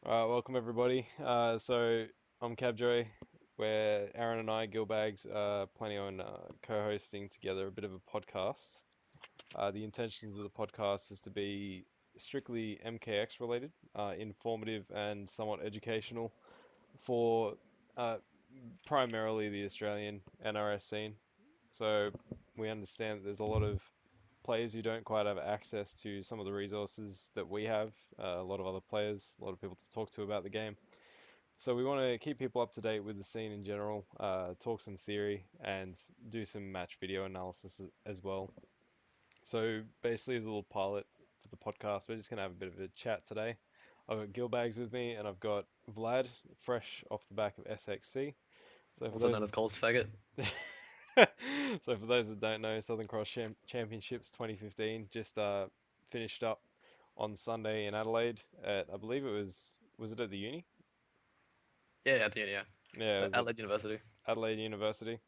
Welcome everybody. So I'm Cabjoy, where Aaron and I, Gilbagz, are planning on co-hosting together a bit of a podcast. The intentions of the podcast is to be strictly MKX related, informative and somewhat educational for uh, primarily the Australian NRS scene. So we understand that there's a lot of players who don't quite have access to some of the resources that we have, a lot of other players, a lot of people to talk to about the game. So we want to keep people up to date with the scene in general, talk some theory, and do some match video analysis as well. So basically, as a little pilot for the podcast, we're just gonna have a bit of a chat today. I've got Gilbagz with me, and I've got Vlad, fresh off the back of SXC. So for Also known those, as Cole's faggot. so for those that don't know, Southern Cross Championships 2015 just finished up on Sunday in Adelaide. I believe was it at the uni? Yeah, at the end, yeah. Yeah, it was at Adelaide University. Adelaide University.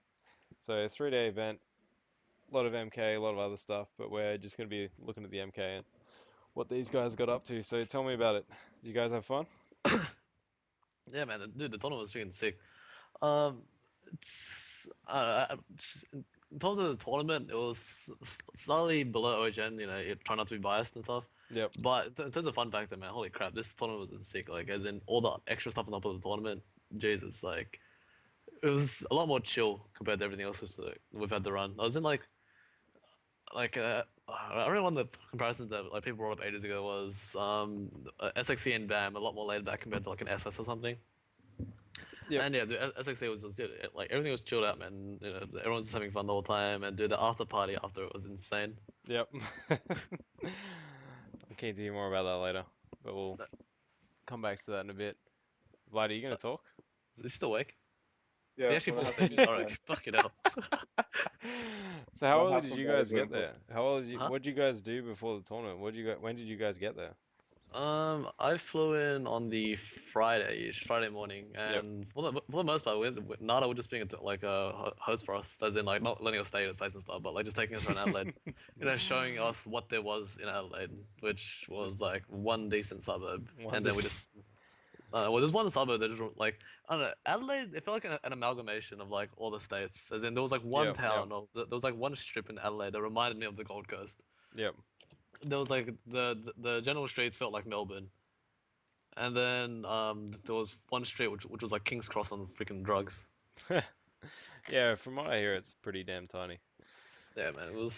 So a 3 day event, a lot of MK, a lot of other stuff, but we're just going to be looking at the MK and what these guys got up to. So tell me about it. Did you guys have fun? Yeah, man, dude, the tournament was freaking sick. Um, it's in terms of the tournament, it was slightly below OGN. Try not to be biased and stuff. Yep. But in terms of fun factor, man, holy crap, this tournament was sick. Like, as in all the extra stuff on top of the tournament, Jesus, like it was a lot more chill compared to everything else we've had to run. I was in I remember one of the comparisons that like people brought up ages ago was SXC and BAM a lot more laid back compared to like an SS or something. Yep. And yeah, the SXC was just dude, like everything was chilled out, man. Everyone was just having fun the whole time, and dude, the after party after it was insane. Yep. I'm keen to hear more about that later, but we'll come back to that in a bit. Vlad, are you going So, to talk? is he still awake? He Yeah, actually what fallen happened asleep. Alright, yesterday? fuck it out. So how What early did happened you while guys we were get in there? How early did you, Huh? what did you guys do before the tournament? When did you guys get there? I flew in on the Friday morning, Yep. and for the most part, Nada was just being like a host for us, as in like not letting us stay at his place and stuff, but like just taking us around Adelaide, showing us what there was in Adelaide, which Just was like one decent suburb, one and then we day. just well, there's one suburb that just like I don't know, Adelaide. It felt like an amalgamation of like all the states, as in there was like one Yep, yep, town, or there was like one strip in Adelaide that reminded me of the Gold Coast. yep. There was like the general streets felt like Melbourne, and then there was one street which was like King's Cross on freaking drugs. Yeah, from what I hear, it's pretty damn tiny. Yeah, man, it was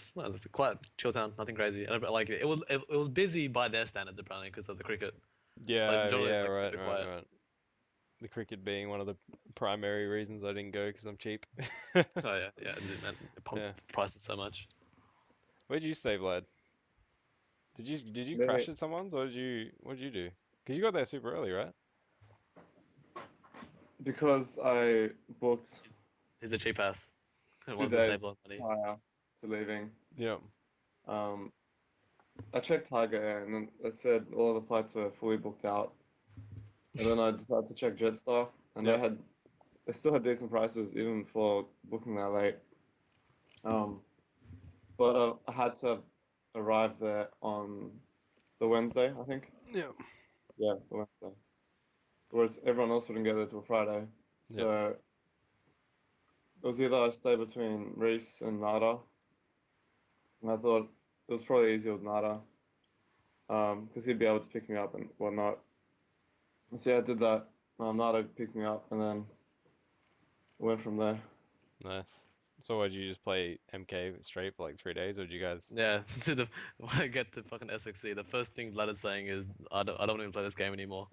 quite chill town, nothing crazy. And like it was busy by their standards apparently because of the cricket. Like Yeah, generally yeah, it's like right, super right, quiet. right. The cricket being one of the primary reasons I didn't go because I'm cheap. Oh yeah, yeah, dude, man, it pumped Yeah. prices so much. Where'd you stay, Vlad? Did you Yeah, crash at someone's or what did you do? Because you got there super early, right? because I booked He's a cheap ass and two wanted to days save a lot of money. prior to leaving. Yep. Um, I checked Tiger Air and then it said all the flights were fully booked out. And then I decided to check Jetstar and Yep. they still had decent prices even for booking that late. Um, but I had to arrive there on the Wednesday, I think. Yep. Yeah, the Wednesday. Whereas everyone else wouldn't get there till Friday. Yep. So it was either I stay between Reese and Nada, and I thought it was probably easier with Nada, because he'd be able to pick me up and whatnot. So yeah, I did that. Nada picked me up, and then went from there. Nice. So what, did you just play MK straight for like 3 days, or did you guys? Yeah, when I get to fucking SXC, the first thing Vlad is saying is I don't even play this game anymore.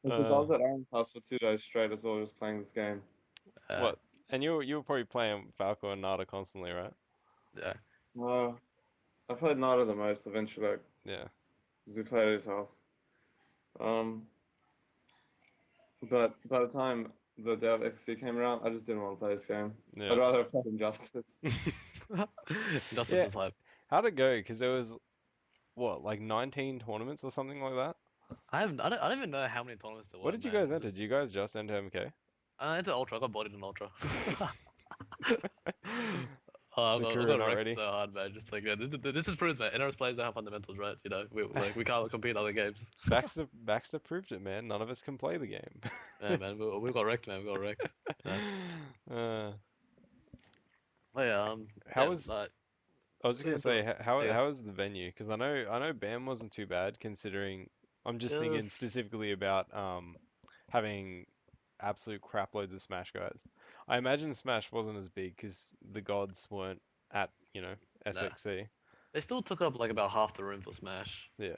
Because I uh, was at Aaron's house for 2 days straight as well, just playing this game. Uh, what? And you were probably playing Falco and Nada constantly, right? yeah. Uh, I played Nada the most eventually, Yeah. because we played at his house. Um, but by the time the day of XC came around, I just didn't want to play this game. I'd Yeah. rather have played Injustice. Justice Yeah. is hype. How'd it go? Because there was what, like 19 tournaments or something like that? I don't even know how many tournaments there What were, did you man. guys enter? Did you guys just enter MK? I entered Ultra. I got bodied in Ultra. I Sakura got not wrecked ready. so hard, man. Just like this is proves, man. NRS players don't have fundamentals, right? You know, we can't compete in other games. Baxter proved it, man. None of us can play the game. Yeah, man. We got wrecked, man. We got wrecked. You know. Uh, Oh yeah. how Yeah. was Like, I was just gonna into say yeah. how is the venue? Because I know BAM wasn't too bad considering. I'm just It thinking was, specifically about having absolute crap loads of Smash guys. I imagine Smash wasn't as big because the gods weren't at nah. SXC. They still took up like about half the room for Smash. Yeah.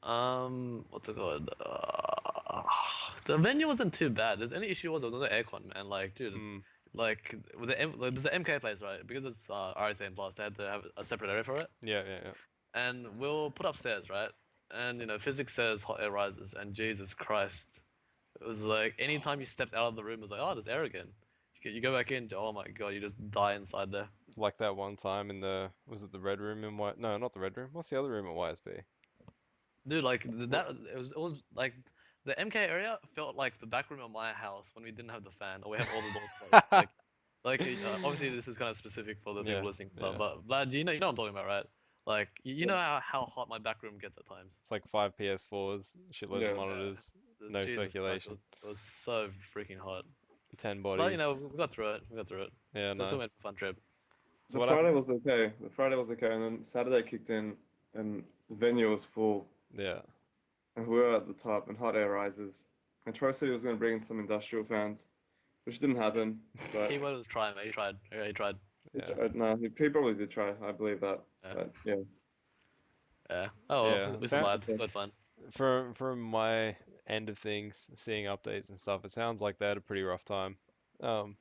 What's it called? The venue wasn't too bad. The only issue was there was no aircon, man. Like, dude, Mm, like with like, there's the MK place, right? Because it's RSA plus, they had to have a separate area for it. yeah, yeah, yeah. And we'll put upstairs, right? And you know, physics says hot air rises, and Jesus Christ, it was like anytime you stepped out of the room, it was like, oh, there's air again. You go back in, oh my God, you just die inside there. Like that one time in was it the red room in Y? No, not the red room. What's the other room at YSB? Dude, like What? it was like the MK area felt like the back room of my house when we didn't have the fan or we have all the doors closed. Obviously this is kind of specific for the people Yeah, listening and stuff, yeah. but Vlad, you know what I'm talking about, right? Like you Yeah. know how hot my back room gets at times. It's like five PS4s, shitloads of Yeah. monitors, no Jesus Christ, circulation, it was so freaking hot. 10 But you know, bodies. we got through it. We got through it. Yeah, So still went nice. a fun trip. So The what Friday happened? was okay. The Friday was okay, and then Saturday kicked in, and the venue was full, Yeah. and we were at the top, and hot air rises. And Troy said he was going to bring in some industrial fans, which didn't happen. But Keyword was try, mate. He tried. Yeah, he tried. Yeah. no, he probably did try. I believe that. Yeah. But yeah, Yeah. Oh well, Yeah. listen, lad. It's good fun. From my end of things, seeing updates and stuff, it sounds like they had a pretty rough time. Um,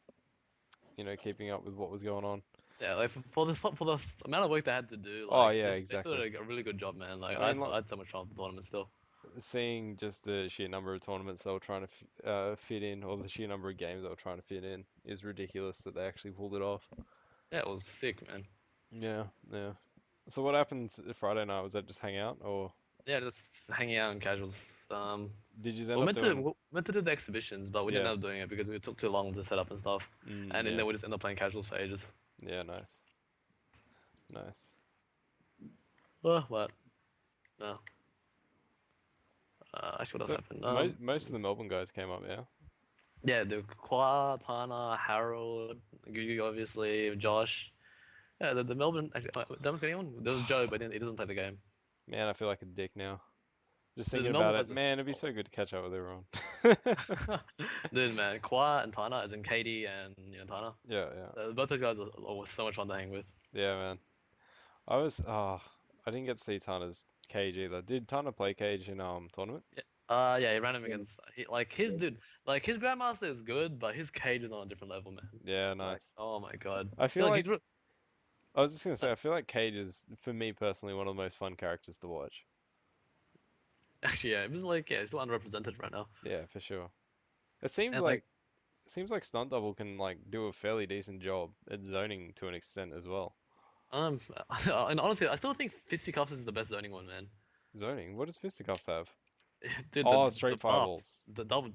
keeping up with what was going on. Yeah, like for the amount of work they had to do, Oh like yeah, they still exactly. did a really good job, man. Like I mean, I had so much fun with the tournament still. seeing just the sheer number of tournaments they were trying to fit in, or the sheer number of games they were trying to fit in, is ridiculous that they actually pulled it off. Yeah, it was sick, man. Yeah, yeah. So what happened Friday night? Was that just hang out, or Yeah, just hanging out and casuals. did you We end up doing? meant to do the exhibitions, but we didn't Yeah, end up doing it because it took too long to set up and stuff. And yeah, then we just ended up playing casuals for ages. yeah. Nice, nice. What? No. Actually, what So else happened? most of the Melbourne guys came up, yeah. Yeah, the Kwa, Tana, Harold, Gugu, obviously, Josh. Yeah, the Melbourne. Actually, did anyone? There was Joe, but he doesn't play the game. Man, I feel like a dick now. Just The thinking Melbourne about it, guys man, it'd be so good to catch up with everyone. Dude, man, Kwa and Tana, as in Katie and Tana. Yeah, yeah, Both those guys were so much fun to hang with. yeah, man. I didn't get to see Tana's cage either. Did Tana play cage in tournament? Yeah, he ran him yeah, against like his dude, like his Grandmaster is good, but his cage is on a different level, man. Yeah, Like, nice. oh my god. I feel Like like I was just gonna say I feel like Cage is for me personally one of the most fun characters to watch. actually, yeah, it was like he's still underrepresented right now. Yeah, for sure. It seems And like like, it seems like Stunt Double can like do a fairly decent job at zoning to an extent as well. um, and honestly, I still think Fisticuffs is the best zoning one, man. Zoning? What does Fisticuffs have? Dude, Oh, the straight buff, fireballs. the double,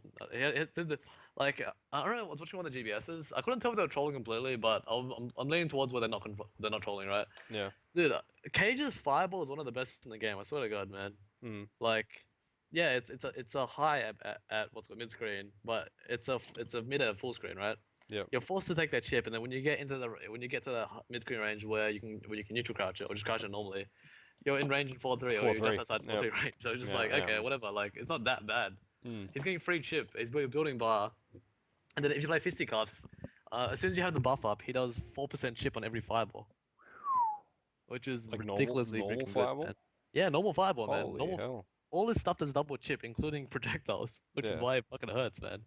like I don't know. I was watching one of the GBSs. I couldn't tell if they were trolling completely, but I'm leaning towards where they're not trolling, right? Yeah. Dude, Cage's fireball is one of the best in the game. I swear to God, man. Mm. Like, yeah, it's a high at what's called mid screen, but it's a mid at full screen, right? Yep. You're forced to take that chip, and then when you get to the mid screen range where you can neutral crouch it or just crouch it normally, you're in range in 4-3 or you're 4-3. just outside 4-3 Yep. range. So it's just Yeah, like yeah. okay, whatever. Like it's not that bad. Mm. He's getting free chip. He's building bar, and then if you play fisticuffs, as soon as you have the buff up, he does 4% chip on every fireball, which is Like ridiculously normal freaking good, fireball? man. Yeah, normal fireball, man. Holy Normal. hell. All this stuff does double chip, including projectiles, which is Yeah. why it fucking hurts, man.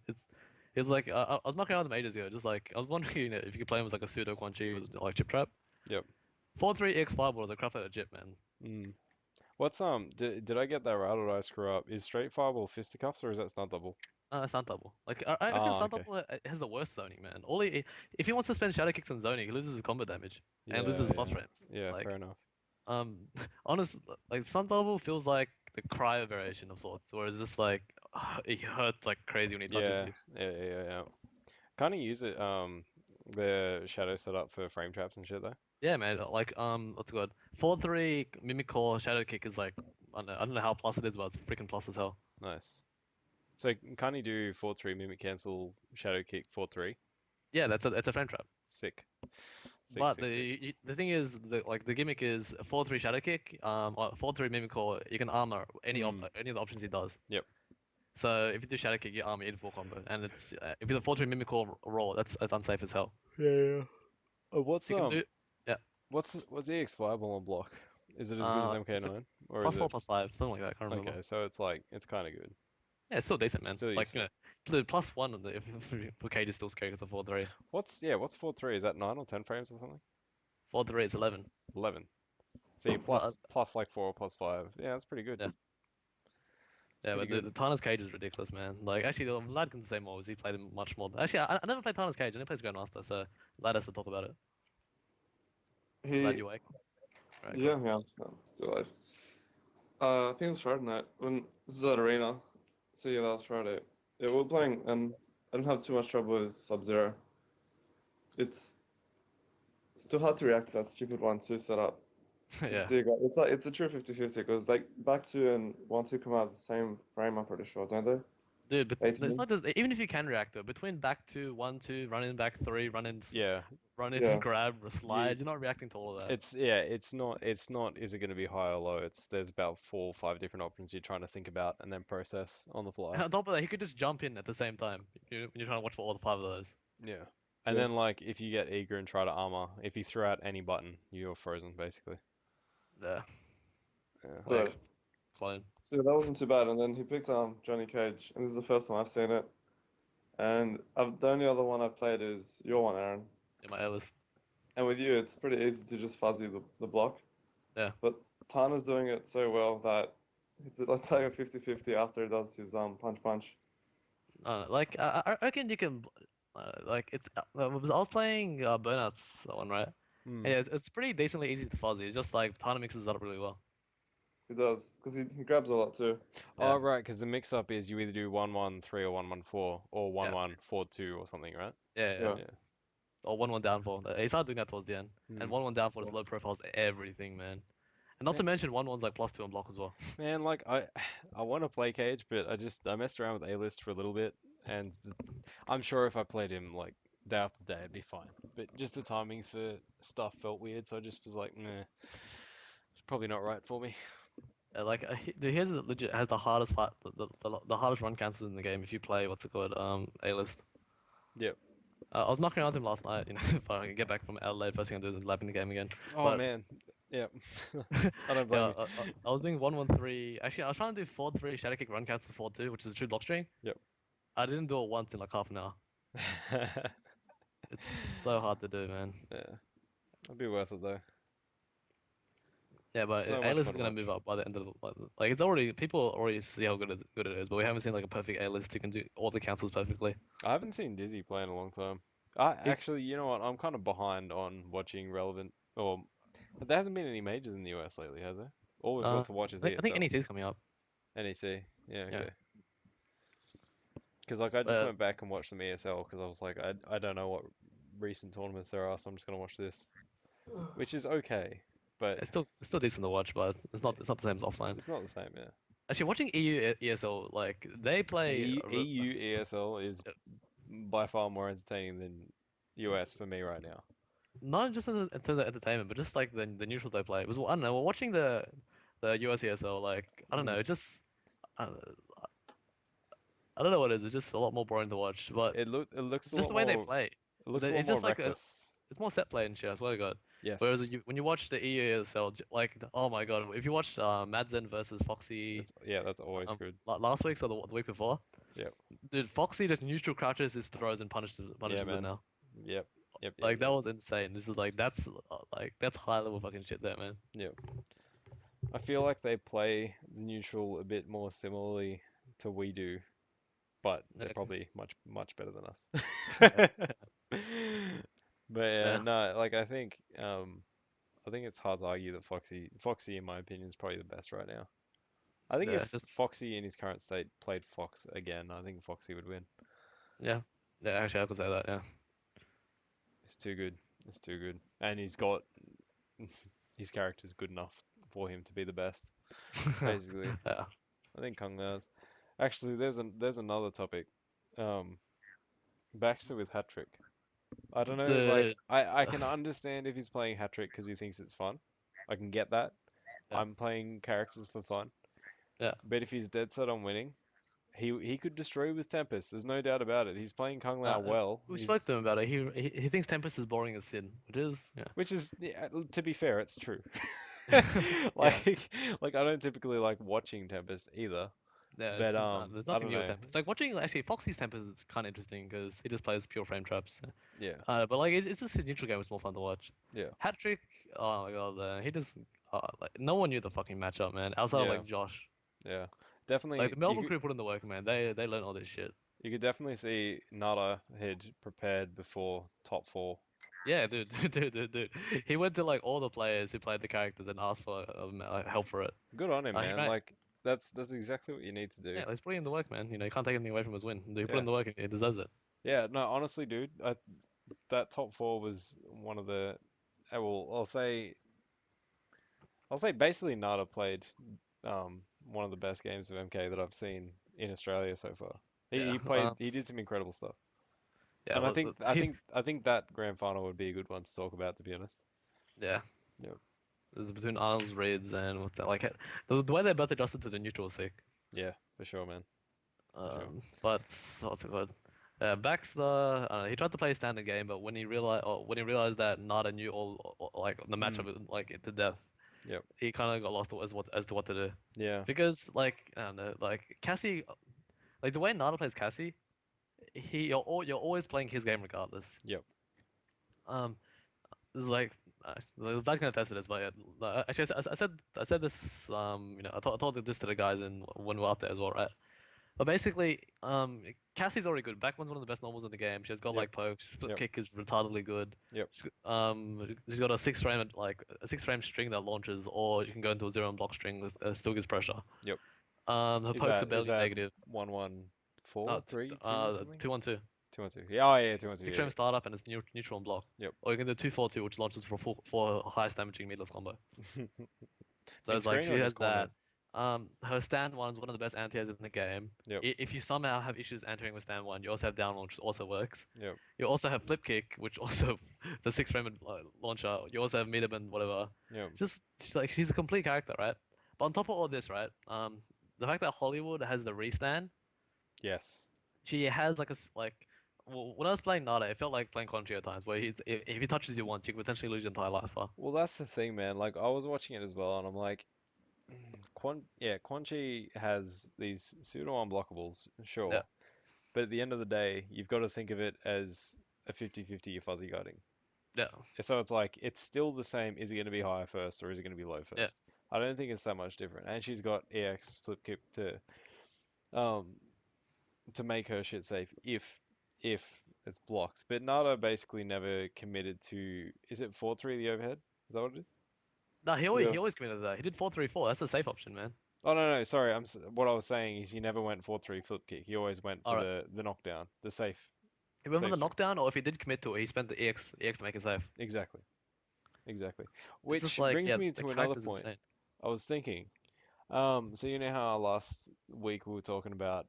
It's like I was mucking around with them ages ago. Just like I was wondering, if you could play him as like a pseudo Quan Chi with like chip trap. Yep. 4-3 X fireball is a crap out of chip, man. Mm. What's did I get that right or did I screw up? Is straight fireball fisticuffs or is that stunt double? Stunt double. Like I reckon Ah, stunt okay. double has the worst zoning, man. If he wants to spend shadow kicks on zoning, he loses his combo damage and Yeah, loses his loss yeah. frames. Yeah, Like fair enough. honestly, like stunt double feels like the cryo variation of sorts, where it's just like it hurts like crazy when he touches Yeah, you. yeah. Kind of use it the shadow setup for frame traps and shit though? Yeah, man. Like what's it called? 4-3 Mimic Core Shadow Kick is like I don't know how plus it is, but it's freaking plus as hell. Nice. So can't you do 4-3 mimic cancel shadow kick 4-3? Yeah, it's a frame trap. Sick. Sick, But sick, sick. the thing is, the gimmick is 4-3 Shadow Kick, or 4-3 Mimic Core. You can armor any of the options he does. Yep. So if you do Shadow Kick, you armor in full combo, and it's if you do 4-3 Mimic Core roll, that's unsafe as hell. Yeah. What's So you can do yeah. what's EX viable on block? Is it as good as It's a MK9 or is +4, it +5, something like that. I can't remember. okay? So it's like it's kind of good. Yeah, it's still decent, man. Still Like useful. the +1 on the if Cage is still scary, it's a 4-3. What's 4-3? Is that 9 or 10 frames or something? 4-3, it's 11. 11. So you But, plus like 4 or plus 5. Yeah, that's pretty good. yeah. It's Yeah, pretty but the good. Tana's Cage is ridiculous, man. Like, actually, Vlad can say more, because he played him much more. Actually, I never played Tana's Cage, I only played Grandmaster, so Vlad has to talk about it. Vlad, He, you awake? Right, yeah, cool. yeah, I'm still alive. I think it was Friday night when this is at Arena. So yeah, that was Friday. Yeah, we were playing, and I didn't have too much trouble with Sub-Zero. It's still hard to react to that stupid 1-2 setup. Yeah. It's like it's a true 50-50 because like back 2 and 1-2 come out at the same frame, I'm pretty sure, don't they? Dude, but it's 18. not just, even if you can react though, between back 2, 1-2, run in back 3, Yeah. run in, Yeah. grab, You slide, you're not reacting to all of that. it's not is it going to be high or low? There's about 4 or 5 different options you're trying to think about and then process on the fly. And on top of that, he could just jump in at the same time when you're trying to watch for all the 5 of those. Yeah. And Yeah. then like if you get eager and try to armor, if you throw out any button, you're frozen basically. Yeah, Yeah. like, Right. clone. So that wasn't too bad. And then he picked Johnny Cage, and this is the first time I've seen it. And the only other one I've played is your one, Aaron. In my A list. And with you, it's pretty easy to just fuzzy the block. Yeah. But Tana's doing it so well that it's like a 50-50 after he does his punch punch. Like, I reckon you can, like, I was playing Burnout's one, right? Hmm. And it's pretty decently easy to fuzzy. It's just like Tana mixes it up really well. He does because he grabs a lot too. Oh, Yeah. right, because the mix-up is you either do 1-1-3 or 1-1-4 or Yeah. 1-1-4-2 or something, right? Yeah, yeah. Yeah. Yeah. Or 1-1 downfall. He started doing that towards the end. And Hmm. 1-1 downfall is low profiles everything, man. And not to mention 1-1's like +2 on block as well. Man, like I want to play Cage, but I messed around with A-list for a little bit, and I'm sure if I played him like day after day, it'd be fine. But just the timings for stuff felt weird, so I just was like, nah, it's probably not right for me. Like dude, here's legit has the hardest fight, the hardest run cancels in the game if you play what's it called A-list. Yep. I was knocking around him last night, you know, if I can get back from Adelaide, first thing I'm doing is lapping the game again. Oh But man, yep. I don't blame yeah, I was doing 1-1-3. Actually, I was trying to do 4-3 shadow kick run cancel 4-2, which is a true block string. Yep. I didn't do it once in like half an hour. you. It's so hard to do, man. Yeah, it'd be worth it though. Yeah, but So much A-list fun is to gonna watch. move up by the end of like it's already people already see how good it is, but we haven't seen like a perfect A-list who can do all the cancels perfectly. I haven't seen Dizzy play in a long time. I He- actually, you know what? I'm kind of behind on watching relevant, or there hasn't been any majors in the US lately, has there? All we've got to watch is I think ESL, NEC is coming up. NEC. Yeah, Yeah, okay. Because like I just but went back and watched some ESL because I was like, I don't know what recent tournaments there are, so I'm just gonna watch this, which is okay, but it's still decent to watch, but it's not the same as offline. it's not the same, yeah. Actually, watching EU ESL like they play. EU ESL is by far more entertaining than US for me right now. Not just in terms of entertainment, but just like the neutral they play. It was I don't know. We're watching the US ESL like I don't know. Mm. It just I don't know, I don't know what it is. It's just a lot more boring to watch. But It looks it's a just lot the way they more play. it looks a lot It's more just like reckless. it's more set play and shit. I swear to God. Yes. Whereas when you watch the EU ESL, like oh my God, if you watch Madzen versus Foxy That's always good. last week or the week before, Yep. dude, Foxy just neutral crouches his throws and punishes Yeah, them man. now. Yep. Yep. Like that was insane. This is like that's high level fucking shit there, man. Yep. I feel like they play the neutral a bit more similarly to we do, but they're Okay. probably much better than us. But yeah, Yeah. no, like I think it's hard to argue that Foxy in my opinion is probably the best right now. I think Yeah, if just Foxy in his current state played Fox again, I think Foxy would win. yeah. Yeah, actually I could say that, yeah. He's too good. He's too good, and he's got his character's good enough for him to be the best. Basically, Yeah. I think Kung Lao's. Actually, there's another topic. Um, Baxter with hat trick. I don't know. Like, The I can understand if he's playing hat trick because he thinks it's fun. I can get that. Yeah. I'm playing characters for fun. Yeah. But if he's dead set on winning, he could destroy with Tempest. There's no doubt about it. He's playing Kung Lao well. we spoke He's to him about it. He thinks Tempest is boring as sin, which is yeah. which is yeah, to be fair, it's true. Yeah. Like I don't typically like watching Tempest either. Yeah, But there's I nothing don't new with know. Tempest. Like watching actually Foxy's Tempest is kind of interesting because he just plays pure frame traps. Yeah. But like it's just his neutral game was more fun to watch. Yeah. Hat trick, oh my god, he just like no one knew the fucking matchup, man. Outside of Yeah. like Josh, Yeah. like Definitely the Melbourne crew put in the work, man. They learned all this shit. you could definitely see Nada had prepared before top 4. Yeah, dude. He went to like all the players who played the characters and asked for help for it. Good on him, He man. ran, Like that's exactly what you need to do. yeah, he's putting in the work, man. You know, you can't take anything away from his win. He put Yeah. in the work, and he deserves it. Yeah, no, honestly, dude, that top 4 was one of the well, I'll say basically Nada played one of the best games of MK that I've seen in Australia so far. Yeah. He did some incredible stuff. Yeah. And I Well, think I think that grand final would be a good one to talk about, to be honest. yeah. Yep. It was between Arnold's raids and with like the way they both adjusted to the neutral was sick. Yeah, for sure, man. sure. But what's it called? Baxter, he tried to play a standard game, but when he realized that Nada knew all like the matchup like to death, Yep. he kind of got lost as to what to do. Yeah. Because like I don't know, like Cassie, like the way Nada plays Cassie, you're always playing his game regardless. Yep. This is like Vlad can attest to this, but actually I said this you know I told this to the guys when we were up there as well, right? But basically, Cassie's already good. Backman's one of the best normals in the game. She's got like pokes. Split kick is retardedly good. Yep. She's got a 6 frame string that launches, or you can go into a 0 and block string that still gives pressure. Yep. Her Is pokes are that barely negative. 1-1-4, 3, 2, something? 2-1-2. 2-1-2. Yeah, oh yeah, 2-1-2. 6 frame startup and it's neutral and block. Yep. Or you can do 2-4-2, which launches for highest damaging meatless combo. So it's like screen she or has just corner? that. Her stand one is one of the best anti-airs in the game. Yep. If you somehow have issues entering with stand one, you also have down launch, which also works. Yep. You also have flip kick, which also the 6 frame launcher. You also have meter and whatever. Yep. Just like she's a complete character, right? But on top of all this, right? The fact that Hollywood has the restand, Yes. she has like when I was playing Nada, it felt like playing Conchi at times, where if he touches you once, you could potentially lose your entire life bar. Well, that's the thing, man. Like I was watching it as well, and I'm like, Quan Chi has these pseudo unblockables, sure. Yeah. But at the end of the day, you've got to think of it as a 50-50 you're fuzzy guarding. Yeah. So it's like it's still the same. Is it going to be higher first or is it going to be low first? Yeah. I don't think it's that much different. And she's got EX flip kick to make her shit safe if it's blocked. But Nada basically never committed to. Is it 4-3 the overhead? Is that what it is? No, he always committed to that. He did 4-3-4. That's a safe option, man. Oh no, sorry. What I was saying is he never went 4-3 flip kick. He always went for Alright. the knockdown, the safe. He went for safe the trick. knockdown, or if he did commit to it, he spent the EX to make it safe. Exactly. Exactly. It's Which just like, brings yeah, me the to another character's point. insane. I was thinking, so you know how last week we were talking about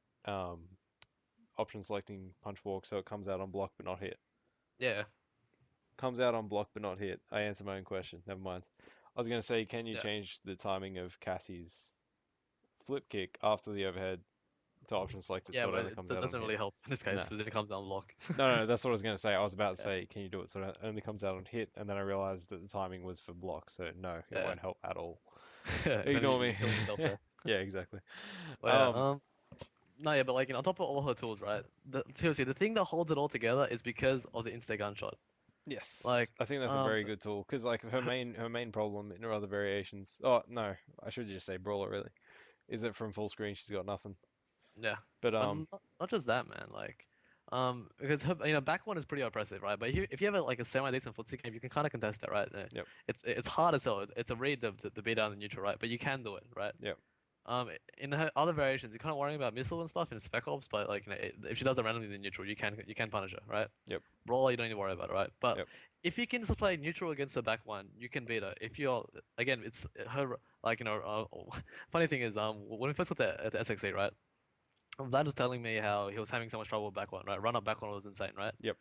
option selecting punch walk, so it comes out on block but not hit. Yeah. Comes out on block but not hit. I answered my own question. Never mind. I was gonna say, can you Yeah. change the timing of Cassie's flip kick after the overhead to option select it Yeah, so it but only it comes out doesn't on really hit? help in this case, No. because then it comes down block. No, that's what I was gonna say. I was about to Yeah. say, can you do it so it only comes out on hit, and then I realized that the timing was for block, so no, it Yeah. won't help at all. Then Ignore you me. kill yourself there. Yeah, exactly. But yeah, no, yeah, but like, on top of all her tools, right? Seriously, the thing that holds it all together is because of the insta gunshot. Yes, Like, I think that's a very good tool because like her main problem in her other variations. Oh no, I should just say brawler really. Is that from full screen she's got nothing. Yeah. But Not just that, man. Like, because her, back one is pretty oppressive, right? But if you have like a semi-decent footsie game, you can kind of contest it, right? Yep. It's hard as hell. It's a read to beat down the neutral, right? But you can do it, right? Yep. In her other variations, you're kind of worrying about missile and stuff in Spec Ops, but like if she does it randomly in neutral, you can punish her, right? Yep. Brawler, you don't need to worry about it, right? But Yep. if you can just play neutral against the back one, you can beat her. If you're again, it's her like funny thing is when we first got the at the SXE, right? Vlad was telling me how he was having so much trouble with back one, right? Run up back one was insane, right? Yep.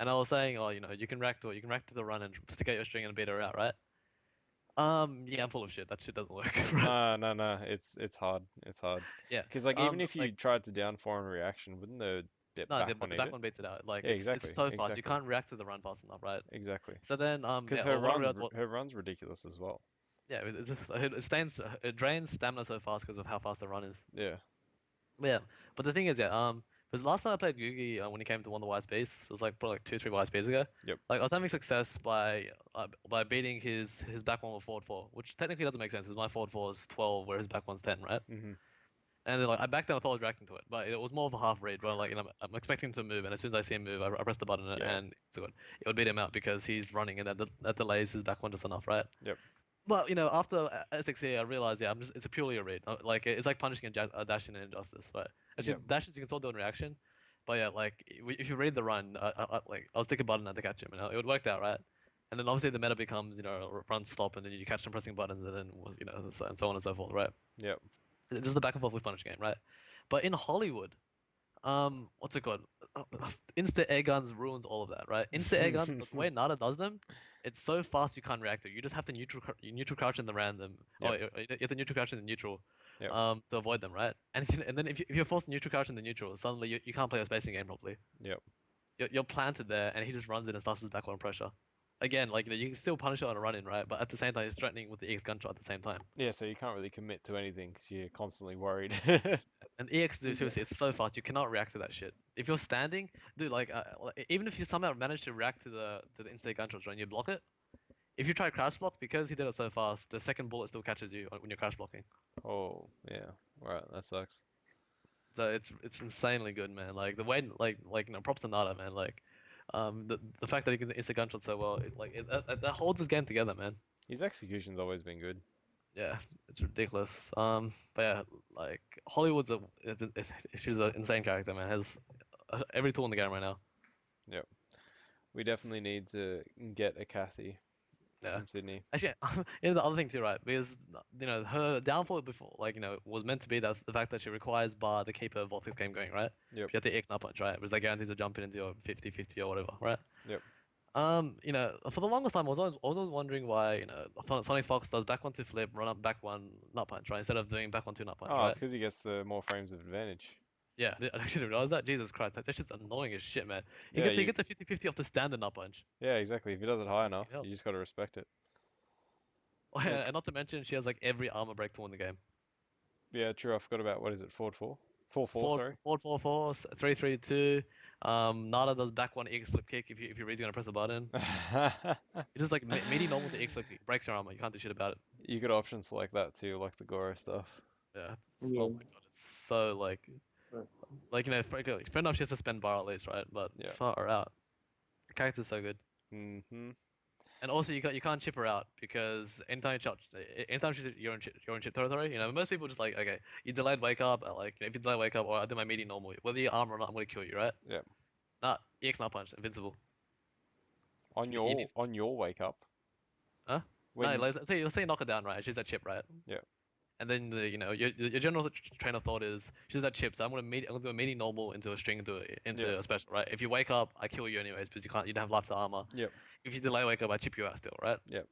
And I was saying, oh, you can rack to it, you can rack to the run and stick out your string and beat her out, right? Yeah, I'm full of shit. That shit doesn't work. Right? No. It's hard. It's hard. Yeah. Because like even if you Like tried to down foreign reaction, wouldn't the no, back the one eat back it? one beats it out. Like Yeah, it's exactly. so fast. You Exactly. can't react to the run fast enough, right? Exactly. So then Because yeah, her what I runs realized her run's ridiculous as well. yeah, it drains stamina so fast because of how fast the run is. Yeah. Yeah, but the thing is, yeah, because last time I played Yugi, when he came to one of the White Space, it was like probably like 2, 3 White Space ago. Yep. Like I was having success by beating his back one with forward 4, which technically doesn't make sense because my forward 4 is 12, where his back one's 10, right? Mm-hmm. And then like I backed down, I thought I was reacting to it, but it was more of a half read. Where like I'm expecting him to move, and as soon as I see him move, I press the button Yeah. and it would beat him out because he's running, and that delays his back one just enough, right? Yep. But after SXE, I realized, yeah, it's purely a read. Like it's like punishing a dash in Injustice, right? Actually, Yep. dashes you can still do in reaction, but yeah, like if you read the run, I'll stick a button at to catch him, and it would work out, right? And then obviously the meta becomes run stop, and then you catch them pressing buttons, and then and so on and so forth, right? Yep. This is the back and forth with punish game, right? But in Hollywood, what's it called? Insta air guns ruins all of that, right? Insta air guns, the way Nada does them, it's so fast you can't react to it. You just have to neutral crouch in the random. Yep. Oh, you have to neutral crouch in the neutral, Yep. to avoid them, right? And then if you're forced to neutral crouch in the neutral, suddenly you can't play a spacing game properly. Yep. You're planted there, and he just runs in and starts his back on pressure. Again, like you can still punish it on a run in, right? But at the same time, he's threatening with the EX gunshot at the same time. Yeah, so you can't really commit to anything because you're constantly worried. And EX, dude, seriously, it's so fast. You cannot react to that shit. If you're standing, dude, like even if you somehow manage to react to the instant gunshots, right, and you block it. If you try crouch block, because he did it so fast, the second bullet still catches you when you're crouch blocking. Oh, yeah. Right, that sucks. So it's insanely good, man. Like the way, props to Nada, man. Like, the fact that he can instant gunshot so well, that holds his game together, man. His execution's always been good. Yeah, it's ridiculous. But yeah, like Hollywood's she's an insane character, man. Has every tool in the game right now. Yep. We definitely need to get a Cassie Yeah. in Sydney. Actually, the other thing too, right? Because her downfall before, was meant to be that the fact that she requires bar to keep her Voltex game going, right? Yep. She had the X nut punch, right? Because that guarantees a jump into your 50-50 or whatever, right? Yep. For the longest time, I was always wondering why, Sonic Fox does back one two flip, run up back one nut punch, right? Instead of doing back one two nut punch, Oh, right? it's because he gets the more frames of advantage. Yeah, I actually didn't realize that. Jesus Christ, that shit's annoying as shit, man. He Yeah, gets a 50-50 off the standard nut punch. Yeah, exactly. If he does it high enough, hell. you just got to respect it. Oh, yeah, and not to mention, she has like every armor break tool in the game. Yeah, true. I forgot about, what is it, forward 4? 4-4, sorry. Forward 4-4, 3-3-2. Nada does back one X flip kick if you're really gonna press the button. It's just like meaty normal to X flip kick. Breaks your armor. You can't do shit about it. You could option select that too, like the Goro stuff. Yeah. Yeah. Oh my god, it's so like, Right. fair enough. She has to spend bar at least, right? But Yeah. far out. The character's so good. Mm-hmm. And also, you can't chip her out because anytime you're in chip territory, most people just like, okay, you delayed wake up, if you delay wake up, or I do my meaty normal, whether you're armor or not, I'm gonna kill you, right? Yeah. Nah, EX nut punch, invincible. On You your need- on your wake up. Huh? When No, let's say you knock her down, right? She's at chip, right? Yeah. And then your general train of thought is she's at chip, so I'm gonna do a meaty normal into a string into Yeah. a special, right? If you wake up, I kill you anyways because you don't have life to armor. Yep. If you delay wake up, I chip you out still, right? Yep.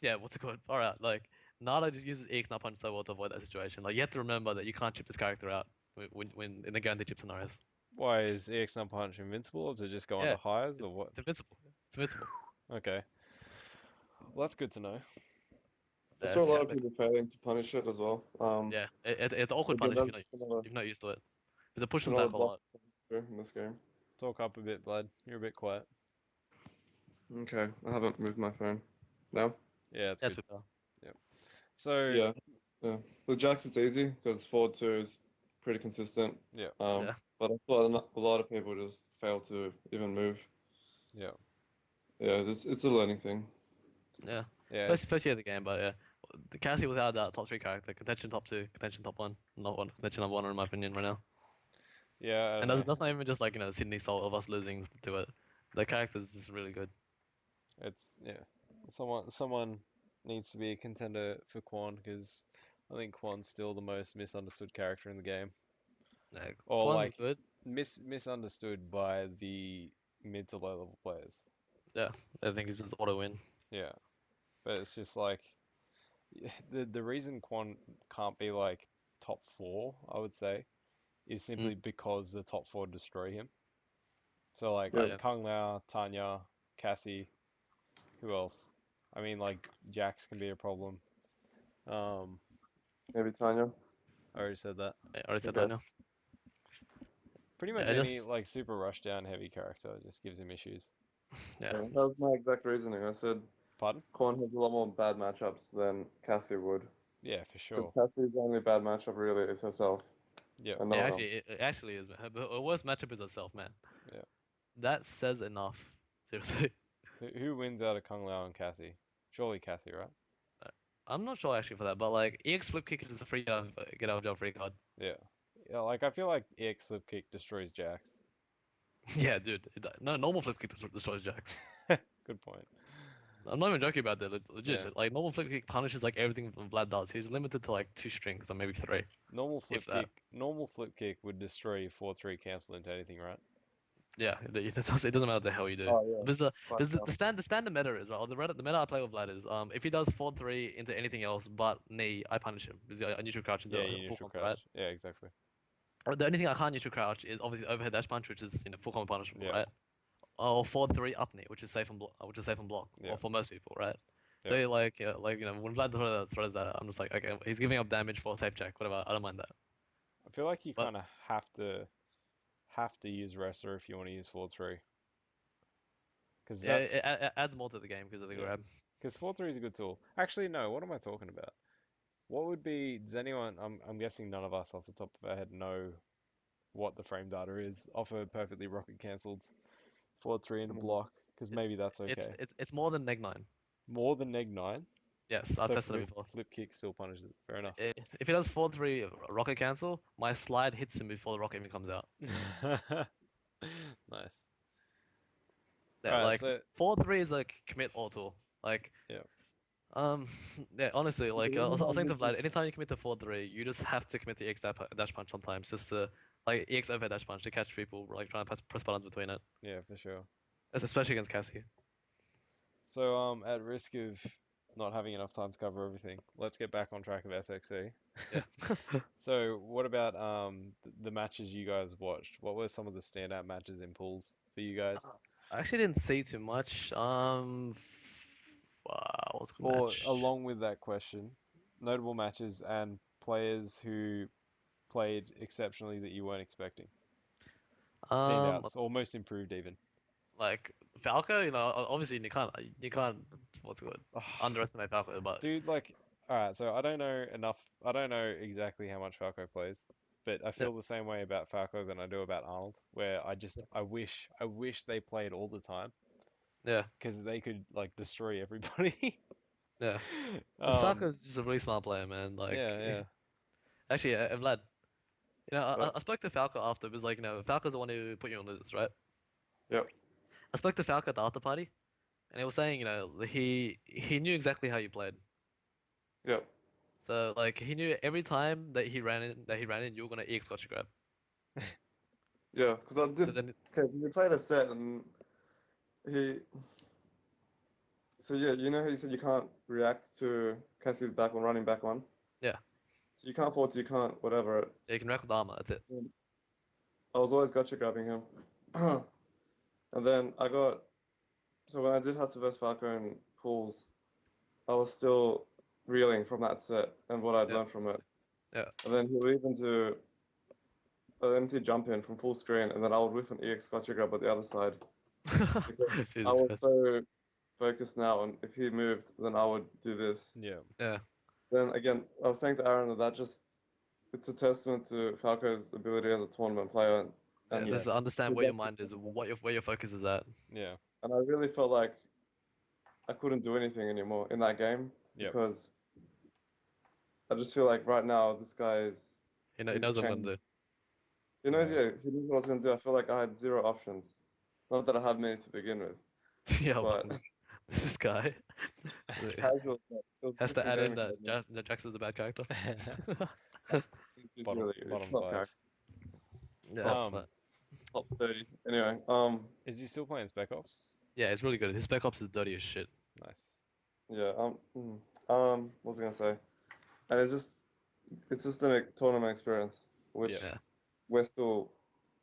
Yeah, what's it called? Alright, like Nada just uses EX nut punch so well to avoid that situation. Like you have to remember that you can't chip this character out when in the guaranteed chip scenarios. Why is EX nut punch invincible, or does it just go on Yeah, to highs, or what? It's invincible. It's invincible. Okay. Well, that's good to know. I Yeah, saw a lot of but- people failing to punish it as well. Yeah, it's awkward but punish that's if you're not used to it. Because it pushes another back a lot. block in this game. Talk up a bit, Vlad. You're a bit quiet. Okay, I haven't moved my phone. No? Yeah, it's Yeah, good. Twitter. So Yeah. The Jax, it's easy because forward 2 is pretty consistent. Yeah. Yeah. But I thought a lot of people just fail to even move. yeah, Yeah, it's a learning thing. Yeah. yeah. First year of the game, but yeah. the Cassie without that top 3 character, contention top 2, contention top 1, not one, contention number 1 in my opinion right now. Yeah, I And don't know. that's not even just like Sydney Salt of us losing to it. The character's just really good. It's someone needs to be a contender for Quan because I think Quan's still the most misunderstood character in the game, Like, or Quan's like good. misunderstood by the mid to low level players. Yeah, I think it's just auto win. Yeah, but it's just like the reason Quan can't be like top 4, I would say, is simply because the top 4 destroy him. So like Yeah. Yeah. Kung Lao, Tanya, Cassie, who else? I mean like Jax can be a problem. Maybe Tanya. I already said that. I already said Okay. that now. Pretty Yeah, much it any just like super rush down heavy character just gives him issues. yeah. That was my exact reasoning. I said Pardon? Korn has a lot more bad matchups than Cassie would. Yeah, for So sure. Cassie's only bad matchup really is herself. Yep. And no Yeah, one actually, it actually is. Her worst matchup is herself, man. Yeah. That says enough. Seriously. Who wins out of Kung Lao and Cassie? Surely Cassie, right? I'm not sure actually for that, but like EX flip kick is a free get out of jail free card. Yeah. Yeah, like I feel like EX flip kick destroys Jax. Yeah, dude. No, normal flip kick destroys Jax. Good point. I'm not even joking about that. Legit. Yeah. Like normal flip kick punishes like everything Vlad does. He's limited to like 2 strings or maybe 3. If that. Normal flip kick would destroy your 4-3 cancel into anything, right? Yeah, it doesn't matter what the hell you do. Oh, yeah. There's the standard meta is right. Or the meta I play with Vlad is if he does 4-3 into anything else but knee, I punish him. Because I neutral crouch into Yeah, a you full neutral combo, right? crouch. Yeah, exactly. Or the only thing I can't neutral crouch is obviously overhead dash punch, which is full combo punishable, Yeah. right? Or 4-3 up knee, which is safe on block, Yeah. or for most people, right? Yeah. So like when Vlad throws that, I'm just like, okay, he's giving up damage for a safe check, whatever. I don't mind that. I feel like you But- kind of have to use wrestler if you want to use 4-3. Because Yeah, that's it adds more to the game because of the Yeah. grab. because 4-3 is a good tool. Actually, no. What am I talking about? What would be? Does anyone? I'm guessing none of us off the top of our head know what the frame data is off a perfectly rocket cancelled 4-3 in a block. Because maybe that's okay. It's more than neg 9. More than neg 9. Yes, I've So tested it before. flip kick still punishes it. Fair enough. If he does 4-3 rocket cancel, my slide hits him before the rocket even comes out. Nice. Yeah, Alright, like so 4-3 is like commit auto. Like Yeah. yeah, honestly, like I was saying to Yeah. Vlad, anytime you commit to 4-3, you just have to commit the EX dash punch sometimes, just to like EX overhead dash punch to catch people like trying to press buttons between it, yeah, for sure. especially against Cassie. So at risk of not having enough time to cover everything, let's get back on track of SXC. Yeah. So what about the matches you guys watched? What were some of the standout matches in pools for you guys? I actually didn't see too much. What's a good Or match? along with that question, notable matches and players who played exceptionally that you weren't expecting. Standouts, or most improved even. Like Falco, obviously you can't what's good underestimate Falco, but Dude, like, alright, so I don't know enough. I don't know exactly how much Falco plays, but I feel the same way about Falco than I do about Arnold, where I wish they played all the time, yeah, because they could like destroy everybody. yeah. Falco's just a really smart player, man. Like, yeah. actually, Vlad, Yeah. I spoke to Falco after because like Falco's the one who put you on losers, right? Yep. I spoke to Falco at the after party, and he was saying he knew exactly how you played. Yep. So like he knew every time that he ran in, you were gonna EX gotcha grab. Yeah, because I So did. then Okay, we played a set and he. So yeah, you know how you said you can't react to Cassie's back one, running back one? Yeah. So you can't forward, you can't whatever. you can react with armor. That's it. I was always gotcha grabbing him. And then so when I did have to verse Falco in pools, I was still reeling from that set and what I'd Yeah. learned from it. Yeah. And then he would even do an empty jump in from full screen, and then I would whiff an EX gotcha grab at the other side. Because Jesus I was Christ. so focused now, and if he moved, then I would do this. Yeah. Yeah. Then again, I was saying to Aaron that it's a testament to Falco's ability as a tournament player. And Just to yes. understand where your mind is, where your focus is at. Yeah. And I really felt like I couldn't do anything anymore in that game Yep. because I just feel like right now this guy is He he's knows what I'm changed. gonna do. He knows, Yeah. yeah, he knows what I was gonna do. I feel like I had zero options. Not that I had many to begin with, Yeah, but fucking this guy casual. It was has to some add in gaming. that Jackson's a bad character. He's Bottom really good. bottom Top 5. character, Yeah, top but top 30. Anyway, Is he still playing Spec Ops? yeah, it's really good. His Spec Ops is dirty as shit. Nice. yeah, what was I gonna say? And it's just a tournament experience, which Yeah. Yeah. we're still.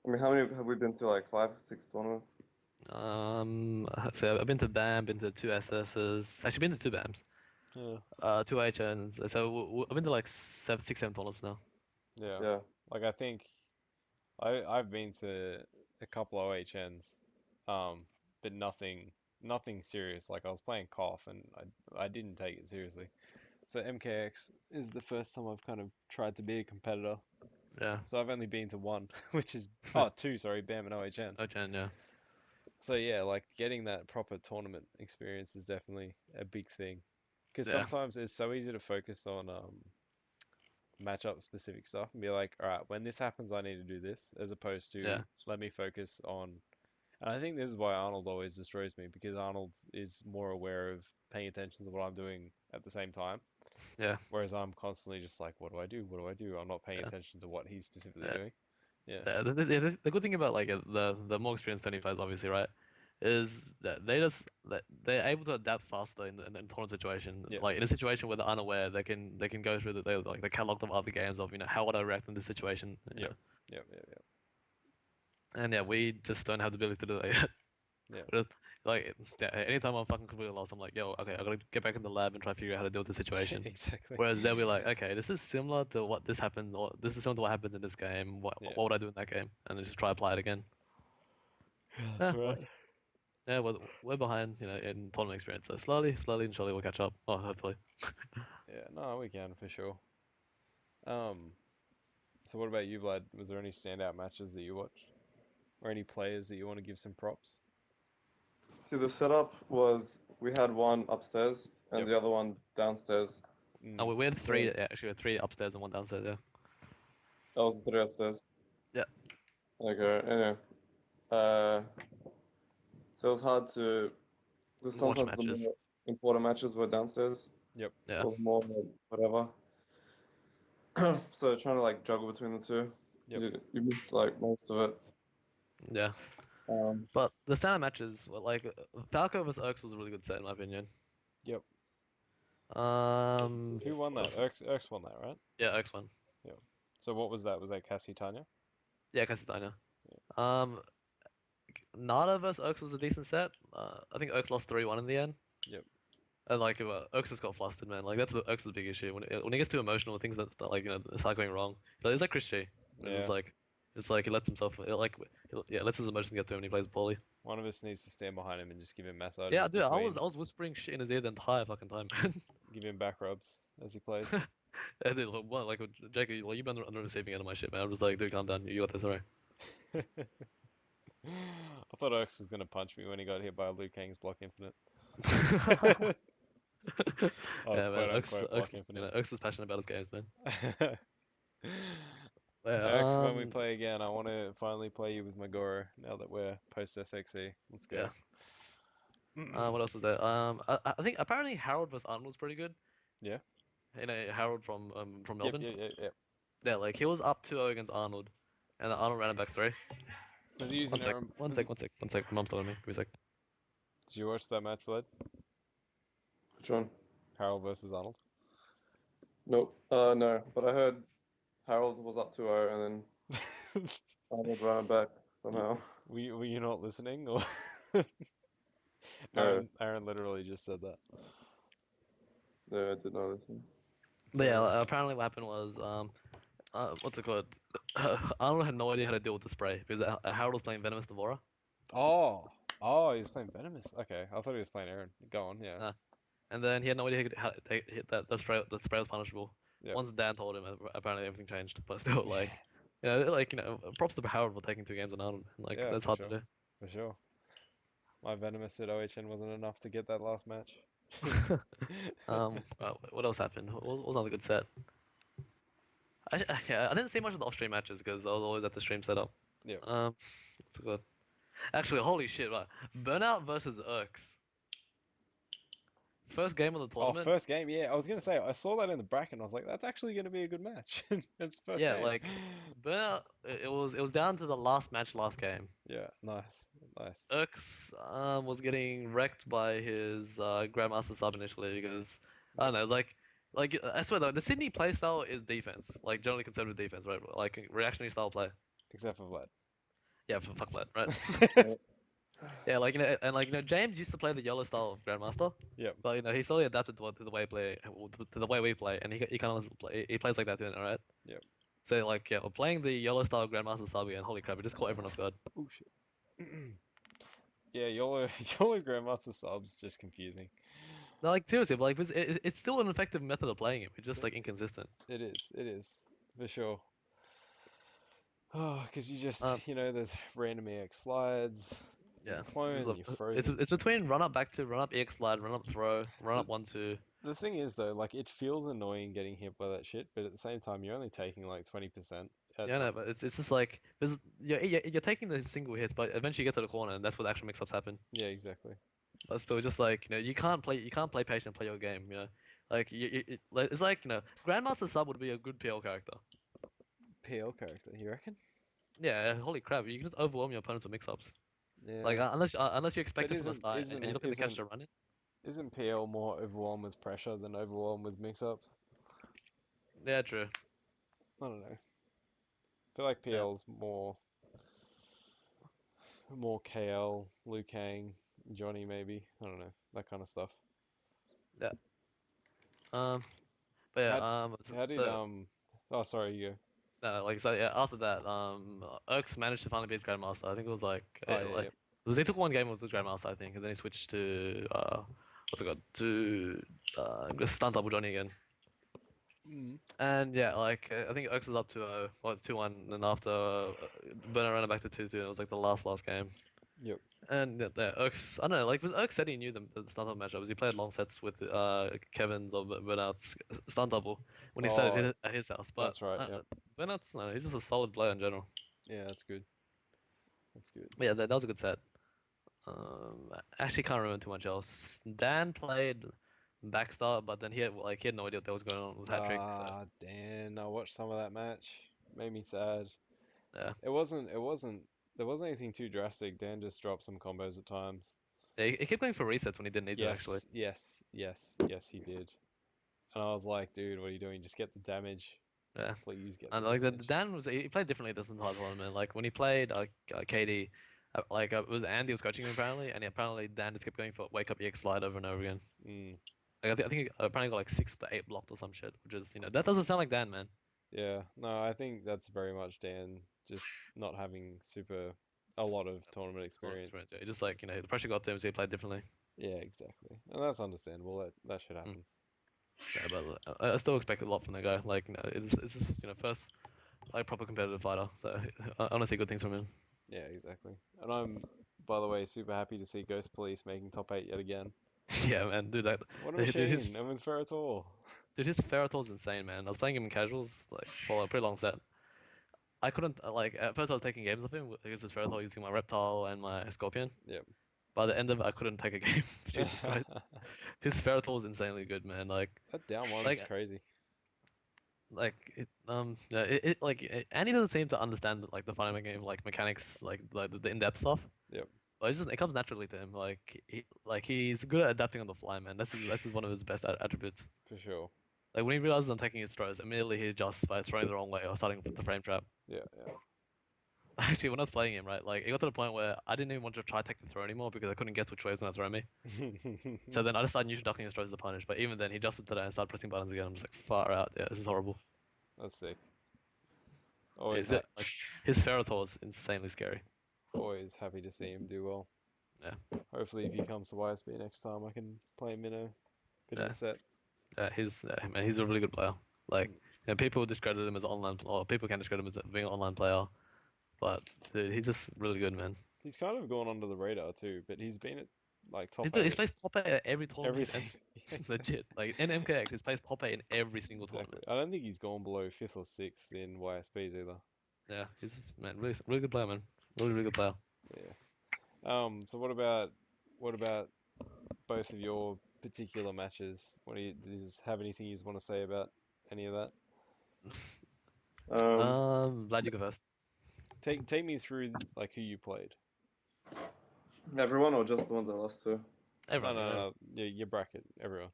I mean, how many have we been to? Like 5, 6 tournaments? So I've been to BAM, been to two SSs. Actually, been to two BAMs, Yeah. two HNs. So I've been to like 7 tournaments now. Yeah. Yeah, Like I think I've been to a couple of OHNs, but nothing serious. Like I was playing Cough and I didn't take it seriously. So MKX is the first time I've kind of tried to be a competitor. Yeah, So I've only been to one, which is two, sorry, BAM and OHN. HN, yeah, So yeah, like getting that proper tournament experience is definitely a big thing. Because yeah, sometimes it's so easy to focus on matchup specific stuff and be like, all right, when this happens, I need to do this, as opposed to yeah, let me focus on. And I think this is why Arnold always destroys me because Arnold is more aware of paying attention to what I'm doing at the same time. yeah, Whereas I'm constantly just like, what do I do? What do I do? I'm not paying yeah. attention to what he's specifically Yeah. doing. Yeah. The good thing about like the more experienced Tony players, obviously, right, is that they're able to adapt faster in tournament situation. Yeah. Like in a situation where they're unaware, they can go through the catalog of other games of how would I react in this situation. You Yep. know? Yep. Yep. Yep. And yeah, we just don't have the ability to do that yet. Yeah. We're just, like yeah, anytime I'm fucking completely lost, I'm like, yo, okay, I gotta get back in the lab and try to figure out how to deal with the situation. Exactly. Whereas they'll be like, okay, this is similar to what this happened, or this is similar to what happened in this game. What Yeah. what would I do in that game? And then just try to apply it again. That's Yeah, right. yeah, we're behind, in tournament experience. So slowly and surely we'll catch up. Oh, hopefully. Yeah. No, we can for sure. Um. So what about you, Vlad? Was there any standout matches that you watched, or any players that you want to give some props? see, the setup was we had one upstairs and Yep. the other one downstairs. And Mm. we had three. So Actually, we had three upstairs and one downstairs. Yeah. that was the 3 upstairs. Yeah. Okay. Anyway, uh, so it was hard to. Because Watch sometimes the matches. more important matches were downstairs Yep. Yeah. or more whatever. So trying to like juggle between the two, Yep. you missed like most of it. Yeah. Um, But the standard matches were like Falco vs Urx was a really good set in my opinion. Yep. Um. Who won that? Urx won that, right? Yeah, Urx won. Yep. So what was that? Was that Cassie Tanya? Yeah, Cassidina. Nada vs Urx was a decent set. I think Urx lost 3-1 in the end. Yep. And like Urx just got flustered, man. Like that's Urx's big issue when he gets too emotional with things that like start going wrong. But it's like Chris G. Yeah. It's like he lets himself lets his emotions get to him when he plays poorly. One of us needs to stand behind him and just give him massages Yeah, dude, I between, was whispering shit in his ear the entire fucking time, man. give him back rubs as he plays. Yeah, dude, like, what, like Jake, like you've been on the receiving end of my shit, man. I'm just like, dude, calm down. You got this, alright. I thought Urx was gonna punch me when he got hit by Liu Kang's block infinite. Oh, Yeah, man. quote unquote block infinite. Urx is passionate about his games, man. Yeah, Urx, when we play again, I want to finally play you with Magoro now that we're post SXE. Let's go. yeah. What else is there? I think apparently Harold vs Arnold was pretty good. Yeah. Harold from Yep. Melbourne. Yep. Yeah, like he was up 2-0 against Arnold, and Arnold ran it back 3. Was he using One sec, Aaron? one sec. Mom's calling me. Give me a sec. Did you watch that match, Vlad? which one? Harold versus Arnold. Nope. No. But I heard Harold was up 2-0 and then Arnold ran it back somehow. Were you not listening, or No, Aaron literally just said that. no, I did not listen. But yeah, apparently what happened was what's it called? Arnold had no idea how to deal with the spray because Harold was playing Venomous Devourer. Oh, he was playing Venomous. Okay, I thought he was playing Aaron. Go on, yeah. And then he had no idea how to hit that the spray. The spray was punishable. Yep. Once Dan told him, apparently everything changed. But still, like, props to Howard for taking 2 games on Arnold. Like, Yeah, that's for hard sure. to do. For sure. My Venomous at OHN wasn't enough to get that last match. What else happened? What was another good set? I didn't see much of the off-stream matches because I was always at the stream setup. Yeah. That's good. Actually, holy shit, right? Burnout versus Urks. First game of the Oh, tournament. first game, yeah. I was gonna say I saw that in the bracket and I was like, that's actually gonna be a good match. It's first Yeah, game. like Burnout. It was down to the last match, last game. Yeah, nice, nice. Urks was getting wrecked by his Grandmaster sub initially because I don't know, like I swear though, the Sydney playstyle is defense, like generally conservative defense, right? Like reactionary style play. Except for Vlad. Yeah, for fuck that, right? Yeah, like and like James used to play the yellow style of Grandmaster, Yep. but he slowly adapted to the way play to the way we play, and he kind of he plays like that too, alright? Yep. So like yeah, we're playing the yellow style Grandmaster sub and holy crap, it just caught everyone off guard. Oh shit. Yeah, YOLO YOLO Grandmaster subs just confusing. No, like seriously, but, like it's still an effective method of playing him. It's just like inconsistent. It is, for sure. Oh, because you just, Um, there's random EX slides, yeah. you clone, you're frozen. It's between run up back to run up EX slide, run up throw, run up 1-2. The thing is though, like it feels annoying getting hit by that shit, but at the same time, you're only taking like 20%. Yeah, no, but it's just like you're taking the single hits, but eventually you get to the corner, and that's what actual mix-ups happen. Yeah, exactly. But still, just like you can't play patient and play your game. Like it's like Grandmaster sub would be a good PL character. PL character, you reckon? Yeah, holy crap, you can just overwhelm your opponents with mix-ups. Yeah. Like unless you expect But it from the start and you're looking to catch the run in. Isn't PL more overwhelmed with pressure than overwhelmed with mix-ups? Yeah, true. I don't know. I feel like Yeah. PL's more KL, Liu Kang, Johnny maybe. I don't know, that kind of stuff. Yeah. But yeah. How did Oh, sorry, you go. No, like so yeah. After that, Urks managed to finally beat Grandmaster. I think it was like Oh yeah, like yep. they took one game it was with Grandmaster, I think, and then he switched to what's it called to Stunt Double Johnny again. And yeah, like I think Urks was up to 2-1, and after Burner ran it back to 2-2, and it was like the last game. Yep. And yeah, Urks, I don't know, like was Urks said he knew the stunt double matchup. Was he played long sets with Kevin's or Burnout's stunt double when he started Oh, at his house. But that's right, yep. Burnout's no, he's just a solid player in general. Yeah, that's good. That's good. But yeah, that was a good set. I actually can't remember too much else. Dan played backstar, but then he had no idea what was going on with hat trick. Ah, Dan, I watched some of that match. Made me sad. Yeah. There wasn't anything too drastic. Dan just dropped some combos at times. Yeah, he kept going for resets when he didn't need to actually. Yes, he did. And I was like, dude, what are you doing? Just get the damage. Yeah. Please get And the like damage. Dan he played differently this entire tournament. Like when he played KD, it was Andy was coaching him apparently, and apparently Dan just kept going for wake up EX slide over and over again. Like, I think he apparently got like 6 to 8 blocked or some shit, which is that doesn't sound like Dan, man. Yeah, no, I think that's very much Dan just not having a lot of tournament experience. Yeah. Just like the pressure got to him, so he played differently. Yeah, exactly, and that's understandable. That shit happens. Yeah, but I still expect a lot from the guy. Like it's just first like proper competitive fighter. So I want to see good things from him. Yeah, exactly. And I'm, by the way, super happy to see Ghost Police making top 8 yet again. Yeah, man, dude, What a machine! I'm with Ferritor. Dude, his Ferritor's insane, man. I was playing him in casuals like for a pretty long set. I couldn't like at first I was taking games of him against his Ferritor using my Reptile and my Scorpion. Yep. By the end of it, I couldn't take a game. Jesus Christ, his Ferritor is insanely good, man. Like that down one is crazy. Like Andy doesn't seem to understand like the fighting game like mechanics, like the in-depth stuff. Yep. But it comes naturally to him. He's good at adapting on the fly, man. This is one of his best attributes. For sure. Like when he realizes I'm taking his throws, immediately he adjusts by throwing the wrong way or starting with the frame trap. Yeah. Actually, when I was playing him, right, like it got to the point where I didn't even want to try to take the throw anymore because I couldn't guess which way he was gonna throw me. So then I just started usually ducking his throws as a punish. But even then, he adjusted to that and started pressing buttons again. I'm just like, far out. Yeah, this is horrible. That's sick. Always. His Ferritor is insanely scary. Always happy to see him do well. Yeah. Hopefully, if he comes to YSB next time, I can play him in a bit of a set. He's a really good player. Like, people discredit him as online, or people can discredit him as being an online player, but dude, he's just really good, man. He's kind of gone under the radar too, but he's been at like top He's 8. placed top 8 at every tournament he's Everything. entered. Legit. Like in MKX, he's placed top 8 in every single Exactly. tournament. I don't think he's gone below 5th or 6th in YSPs either. Yeah, he's man, really good player, man. Really good player. Yeah. So what about both of your particular matches? Do you have anything you want to say about any of that? Vlad, you go first. Take me through like who you played. Everyone or just the ones I lost to? No, Everyone, no, yeah. no. Your bracket, everyone.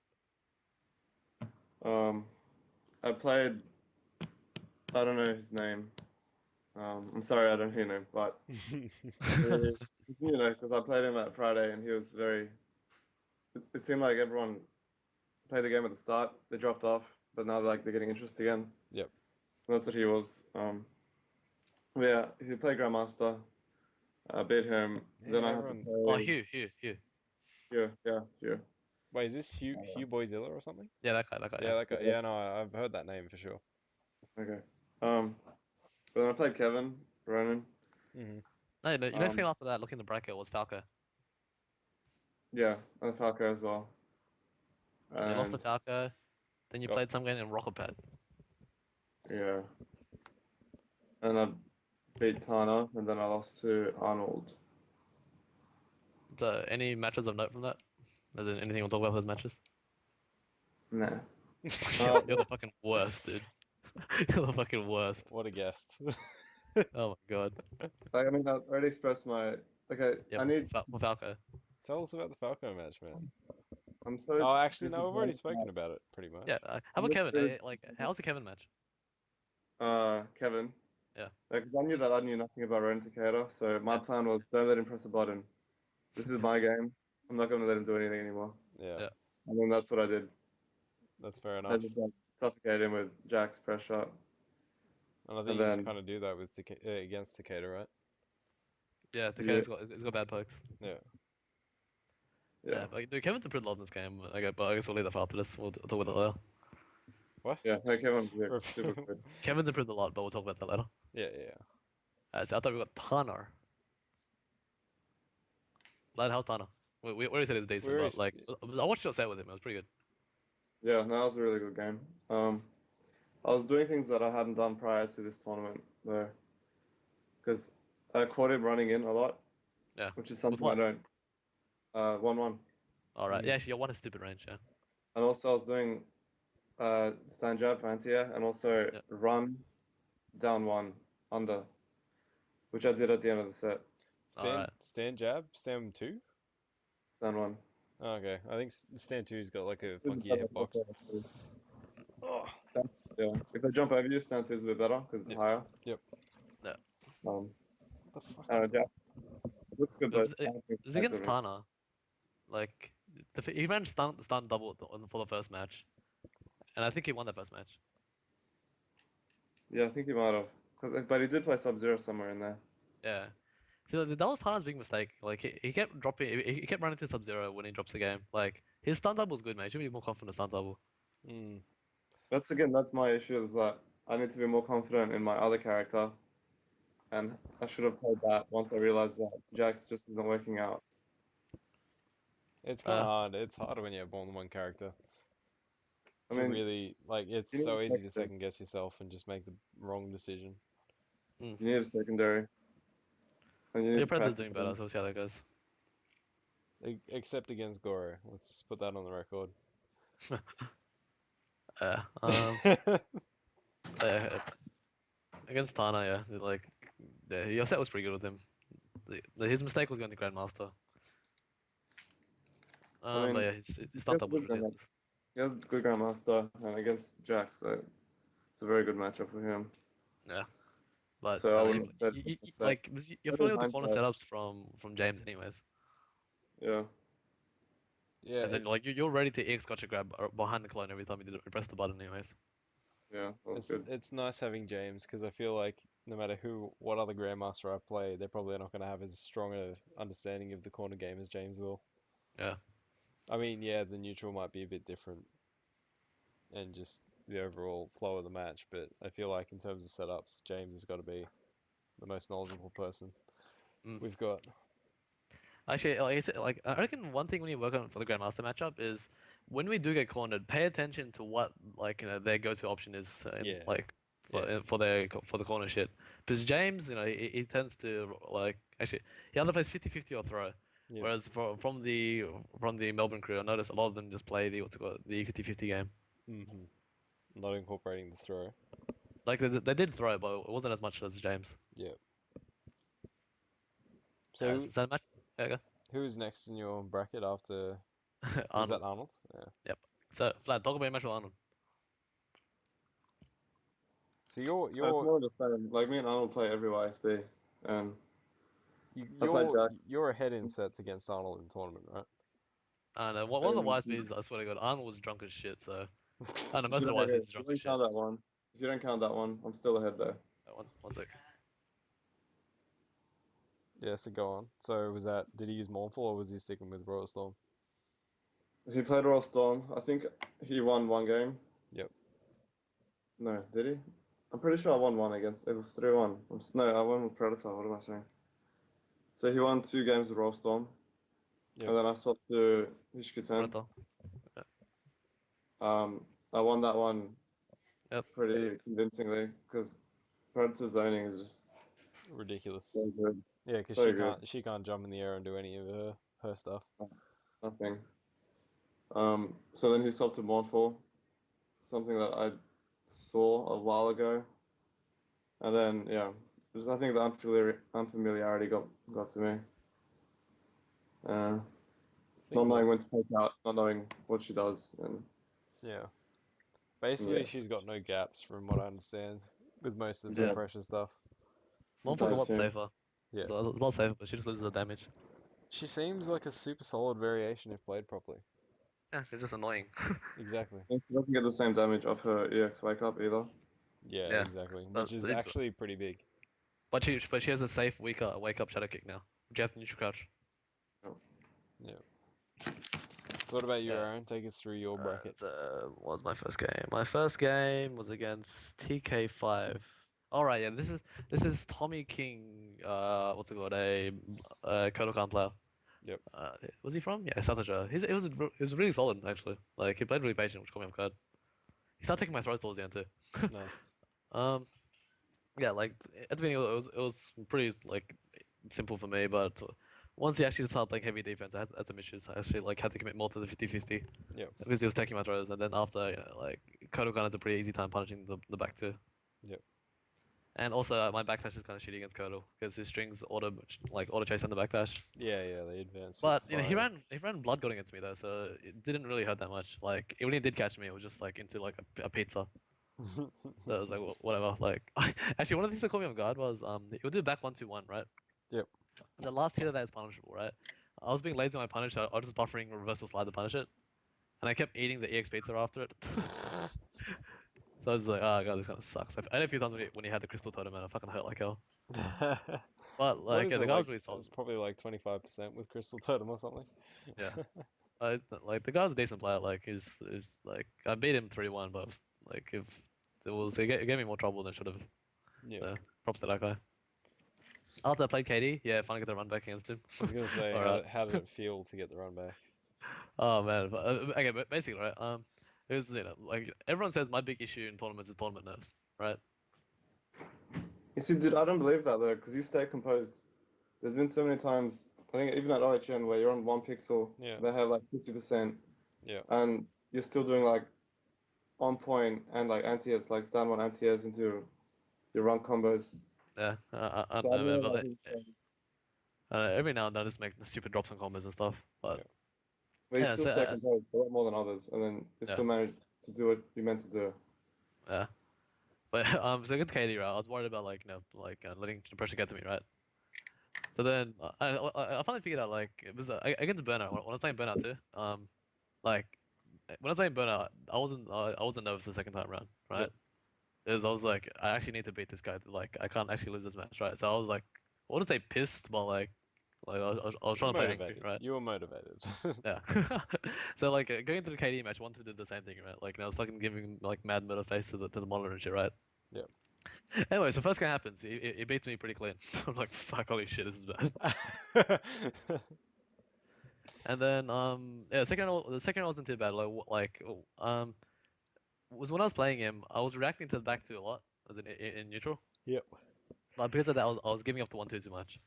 I played. I don't know his name. I'm sorry, I don't know your name, but because I played him at Friday and he was very. It seemed like everyone played the game at the start, they dropped off, but now they're getting interest again. Yep. And that's what he was. Yeah, he played Grandmaster. I beat him. Yeah, Then I had to everyone. play. Oh, Hugh. Yeah. Wait, is this Hugh Boyzilla or something? Yeah, that guy. Yeah, that guy. Yeah, no, I've heard that name for sure. Okay. But then I played Kevin Ronan. Hmm. No, your next game after that, looking at the bracket, was Falco. Yeah, and Falco as well. You lost to And Falco, then you Got- played some game in Rocket Pad. yeah, and I beat Tana, and then I lost to Arnold. So, any matches of note from that? Is there anything we'll talk about those matches? Nah. You're the fucking worst, dude. You're the fucking worst. What a guest. Oh my god. I mean, I already expressed my. Okay, Yeah, I need. for Falco. Tell us about the Falco match, man. I'm so. Oh, actually, no, we've already disappointed spoken about it pretty much. Yeah, how about Kevin? How's the Kevin match? Kevin. Yeah. Like, I knew that I knew nothing about Ren Takeda, so my plan was don't let him press a button. This is my game. I'm not going to let him do anything anymore. Yeah, Yeah. And then that's what I did. that's fair I enough. just suffocated him with Jack's pressure. And I think And you then- can kind of do that with against Takeda, right? Yeah, Takeda's got bad pokes. Yeah. Like, dude, Kevin's improved a lot in this game. Okay, but I guess we'll leave that for after this. We'll talk about that later. What? Yeah, no, Kevin's super good. Kevin's improved a lot, but we'll talk about that later. Yeah. So I thought we got Tana. Vlad, how's Tana? We already said it's decent, We but like, I watched your set with him. It was pretty good. Yeah, no, that was a really good game. I was doing things that I hadn't done prior to this tournament, though. Because I caught him running in a lot. Yeah. Which is something what? I don't. 1-1. All right. Mm. Yeah, actually, your one is stupid range. Yeah. And also I was doing stand jab, banter, and also Yeah. run, down 1, under. Which I did at the end of the set. Alright. Stand jab, stand 2? Stand 1. Oh, okay, I think stand 2's got like a funky hitbox. Oh. Yeah, if they jump over you, stand 2 is a bit better because it's Yep. higher. Yep. Yeah. Um, What the fuck I don't is know, Jack. Looks good, It was- but It was against Tana. Like, he ran stun double for the first match, and I think he won that first match. Yeah, I think he might have. But he did play Sub-Zero somewhere in there. Yeah. See, like, that was Tana's big mistake. Like, he kept dropping, he kept running to Sub-Zero when he drops the game. Like, his stun double's good, man. He should be more confident in stun double. Mm. That's my issue, is that I need to be more confident in my other character. And I should have played that once I realized that Jax just isn't working out. It's kind of hard. It's harder when you have more than one character. I To mean, really, like, it's you need so to easy to fix it. second guess yourself and just make the wrong decision. You need a secondary. And you need Your to brother's practice doing better, so we'll see how that goes. Except against Goro. Let's put that on the record. Yeah. Yeah, against Tana, yeah. Like, yeah, your set was pretty good with him. His mistake was going to Grandmaster. I mean, But yeah, his stun double was ridiculous. He has good Grandmaster, and against Jax, so it's a very good matchup for him. Yeah. But So I wouldn't have said it's that. like, you're But familiar in with the corner hindsight- setups from James, anyways. Yeah. Yeah, As in, it's, like, you're ready to EX gotcha grab behind the clone every time you press the button, anyways. Yeah, that was it's, good. it's nice having James because I feel like no matter what other Grandmaster I play, they're probably not going to have as strong a understanding of the corner game as James will. Yeah. I mean, yeah, the neutral might be a bit different and just the overall flow of the match, but I feel like in terms of setups, James has got to be the most knowledgeable person Mm. we've got. Actually, like I reckon one thing we need to work on for the Grandmaster matchup is when we do get cornered, pay attention to what like their go-to option is Yeah. like Yeah. for the corner shit. Because James, he tends to like actually he either plays 50-50 or throw. Yeah. Whereas from the Melbourne crew, I noticed a lot of them just play the what's it called the 50-50 game. Not incorporating the throw. Like they did throw, but it wasn't as much as James. Yeah. So Is that a match? Yeah, who is next in your bracket after? go. Is that Arnold. Arnold? Yeah. Yep. So Vlad, talk about your match with Arnold. So you're I you're don't understand. Like me and Arnold play every YSB, and you, I play you're Jack. you're ahead in sets against Arnold in the tournament, right? I don't know. One of the YSBs, I swear to God, Arnold was drunk as shit. So I don't know. Most of the YSBs is If you drunk as don't shit. count that one, if you don't count that one, I'm still ahead there. One sec. Yeah, so go on. So did he use Mournful or was he sticking with Royal Storm? If he played Royal Storm, I think he won one game. Yep. No, did he? I'm pretty sure I won one against. It was 3-1. No, I won with Predator. What am I saying? So he won 2 games with Royal Storm, Yep. and then I swapped to Hishkatan. Predator. I won that one Yep. pretty convincingly because Predator zoning is just Ridiculous. so good. Yeah, because So good. she can't jump in the air and do any of her stuff. Nothing. So then he swapped to Mournful, something that I saw a while ago, and then yeah, just I think the unfamiliarity got to me. Not knowing when to take out, not knowing what she does, and Yeah. Basically, Yeah. she's got no gaps from what I understand with most of Yeah. her pressure stuff. Mournful's a lot Entire team. safer. Yeah. It's a lot safer, but she just loses the damage. She seems like a super solid variation if played properly. Yeah, she's just annoying. Exactly. she doesn't get the same damage off her EX wake up either. Yeah, Yeah. exactly. But Which is it- actually pretty big. But she has a safe wake up shadow kick now. She has the neutral crouch. Yeah. So what about you, Yeah. Aaron? Take us through your bracket. What was my first game? My first game was against TK5. All right, yeah, this is Tommy King. What's it called? A Kodokan player. Yep. Was he from? Yeah, South Asia. It was really solid actually. Like he played really patient, which caught me off guard. He started taking my throws towards the end too. Nice. Yeah, like at the beginning it was pretty like simple for me, but once he actually started playing heavy defense, I had some issues. I actually like had to commit more to the 50-50. Yep. Because he was taking my throws, and then after like Kodokan has a pretty easy time punishing the back too. Yep. And also my backdash is kind of shitty against Kodo because his strings auto chase on the backdash. Yeah, they advanced. But he ran blood god against me though, so it didn't really hurt that much. Like when he did catch me, it was just like into like a pizza. So it was like whatever. Like actually, one of the things that caught me off guard was he would do back 1-2-1, right? Yep. The last hit of that is punishable, right? I was being lazy on my punish, so I was just buffering reversal slide to punish it, and I kept eating the EX pizza after it. So I was like, oh god, this kind of sucks. I had a few times when he had the crystal totem, and I fucking hurt like hell. But What like is yeah, the it guy like? was really solid. It's probably like 25% with Crystal Totem or something. Yeah. Like the guy's a decent player. Like he's like I beat him 3-1, but it was, like if it gave me more trouble than it should have. Yeah. So props to that guy. After I played KD, yeah, finally get the run back against him. I was gonna say, Alright. how did it feel to get the run back? Oh man, but, okay, but basically, right? It was like everyone says my big issue in tournaments is tournament nerves, right? You see, dude, I don't believe that though, because you stay composed. There's been so many times, I think even at OHN, where you're on 1 pixel, Yeah. they have like 50%, Yeah. and you're still doing like on point and like anti-airs, like stand one anti-airs into your run combos. Yeah, I So don't know, man, know but that every now and then I just make stupid drops and combos and stuff. But Yeah. but you yeah, still so, stay composed a lot more than others, and then you Yeah. still manage to do what you meant to do. yeah. But so against KD, right? I was worried about like letting the pressure get to me, right? So then I finally figured out like it was against Burnout when I was playing Burnout too. Like when I was playing Burnout, I wasn't nervous the second time around, right? Because I was like, I actually need to beat this guy. Like I can't actually lose this match, right? So I was like, I wouldn't say pissed, but like I was trying to play angry, Motivated. right? You were motivated. Yeah. So like going into the KD match, I wanted to do the same thing, right? Like I was fucking giving like mad murder face to the monitor and shit, right? Yeah. Anyway, so first game happens. He beats me pretty clean. I'm like, fuck, holy shit, this is bad. And then yeah, the second round wasn't too bad. Was when I was playing him, I was reacting to the back two a lot, as in neutral. Yep. But because of that, I was giving up the 1-2 too much.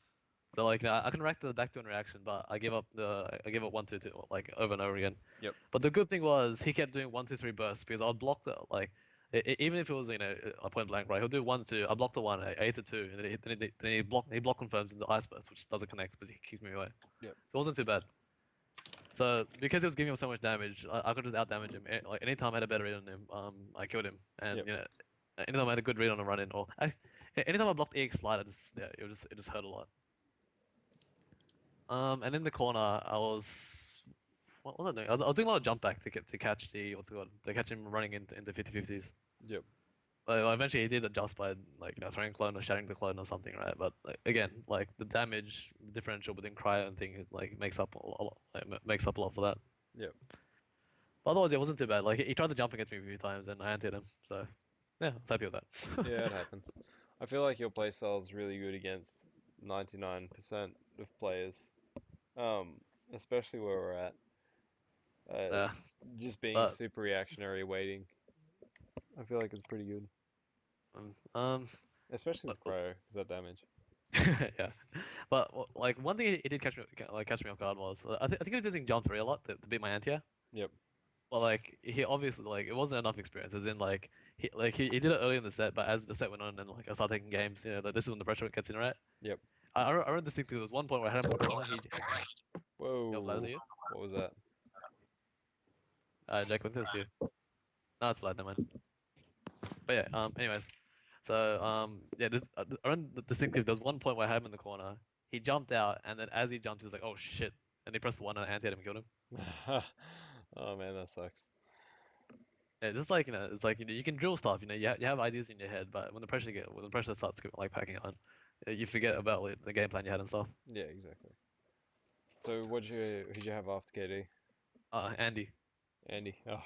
So like, I can react to the back two in reaction, but I gave up 1-2 like over and over again. Yep. But the good thing was he kept doing 1-2-3 bursts because I'd block the like, even if it was a point blank, right? He'll do 1-2. I block the one, I ate the two, and then he block confirms in the ice burst, which doesn't connect because he keeps me away. Yep. So it wasn't too bad. So because he was giving him so much damage, I could just out damage him. Like anytime I had a better read on him, I killed him. And Yep. anytime I had a good read on a run in, anytime I blocked EX slide, it just hurt a lot. And in the corner, what was I doing? I was doing a lot of jump back to catch to catch him running into 50-50s. Yep. Well, eventually he did adjust by throwing clone or shattering the clone or something, right? But again, like the damage differential between cryo and thing makes up a lot, makes up a lot for that. Yep. But otherwise, it wasn't too bad. Like he tried to jump against me a few times and I anti-hit him. So yeah, I was happy with that. Yeah, it happens. I feel like your playstyle is really good against 99% of players, especially where we're at. Yeah, Just being but super reactionary, waiting. I feel like it's pretty good, especially but, with cryo, because that damage. yeah. But like one thing he did catch me off guard was I think he was using John 3 a lot to beat my anti-air. Yep. Well, like he obviously it wasn't enough experience. As in he did it early in the set, but as the set went on and I started taking games, like, this is when the pressure gets in, right? Yep. I remember distinctly there was one point where I had him in the corner. Whoa. Yo, Vlad, is it you? What was that? Jake, what's this you? No, it's Vlad, never mind. But yeah, anyways, so yeah, I remember distinctly there was one point where I had him in the corner. He jumped out, and then as he jumped, he was like, "Oh shit!" And he pressed the one and anti-hit him and killed him. Oh man, that sucks. Yeah, just like it's like you can drill stuff. You have ideas in your head, but when the pressure starts like packing on, you forget about the game plan you had and stuff. Yeah, exactly. So who'd you have after KD? Andy. Andy. Oh,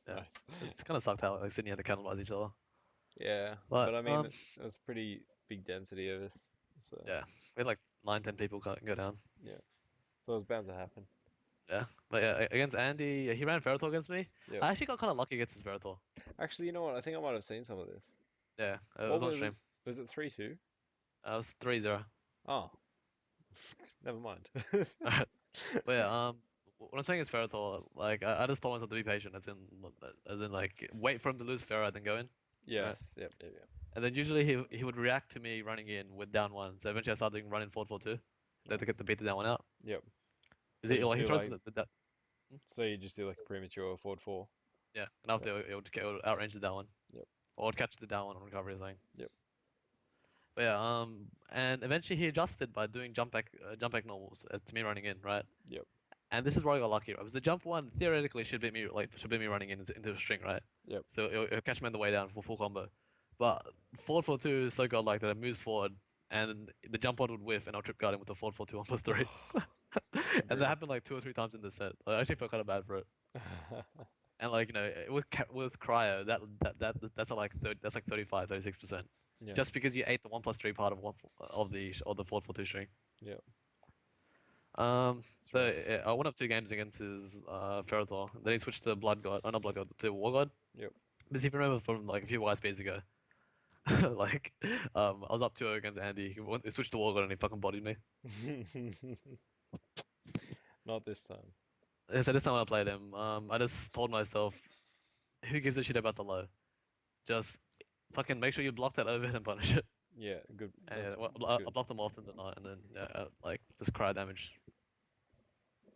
Yeah, nice. it's kind of sucked how like Sydney had to cannibalize each other. Yeah, But but I mean, it was pretty big density of this, so yeah, we had like 9-10 people go down. yeah, so it was bound to happen. Yeah, but yeah, against Andy, he ran Ferrotor against me. Yeah. I actually got kind of lucky against his Ferrotor. Actually, you know what? I think I might have seen some of this. Yeah, it What was on was it? stream. Was it 3-2? I was 3-0. Oh, never mind. But yeah, what I'm saying is Ferrotor, like I just told myself to be patient, as in like wait for him to lose Ferro and then go in. Yes. Yep. Yep. Yep. And then usually he would react to me running in with down one. So eventually I started doing run in 4-4-2. To get the beat the down one out. Yep. Is So it you like he do tries like- the So you just do like a premature forward 4. yeah, and after it would outrange the down one. Yep. Or it'd catch the down one on recovery or something. Yep. But yeah, and eventually he adjusted by doing jump back normals to me running in, right? Yep. And this is where I got lucky, right? Because the jump one theoretically should be me running into a string, right? Yep. So it'll catch me on the way down for full combo. But forward 4-2 is so godlike that it moves forward, and the jump one would whiff, and I'll trip guard him with the forward 4-2 1+3. And that happened like 2 or 3 times in the set. I actually felt kind of bad for it. And like with cryo, that's like 35, 36%. Yeah. Just because you ate the 1+3 part of the forward 4-2 string. Yeah. So rough. yeah, I won up 2 games against his Ferrothor. Then he switched to Blood God. Oh, not Blood God, to War God. Yep. Because if you remember from like a few YSPs ago, like I was up 2-0 against Andy. He switched to War God and he fucking bodied me. Not this time. So this time when I played him, I just told myself, who gives a shit about the low? Just fucking make sure you block that overhead and punish it. Yeah, good. And That's, yeah, that's I good. blocked them often tonight, and then like just cryo damage.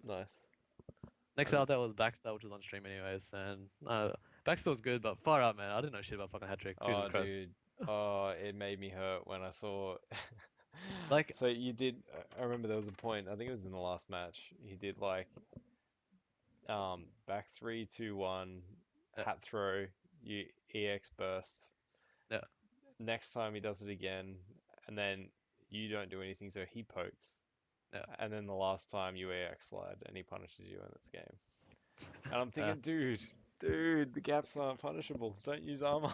Nice. Next out there was Baxter, which was on stream anyways, and Baxter was good, but far out, man. I didn't know shit about fucking hat trick. Jesus Oh, Christ. dude. Oh, it made me hurt when I saw. Like- So you did. I remember there was a point. I think it was in the last match. He did like, back 3-2-1, Yeah. hat throw, you EX burst. Yeah. Next time he does it again, and then you don't do anything, so he pokes. Yeah. And then the last time you EX slide, and he punishes you, and it's game. And I'm thinking, dude, the gaps aren't punishable. Don't use armor.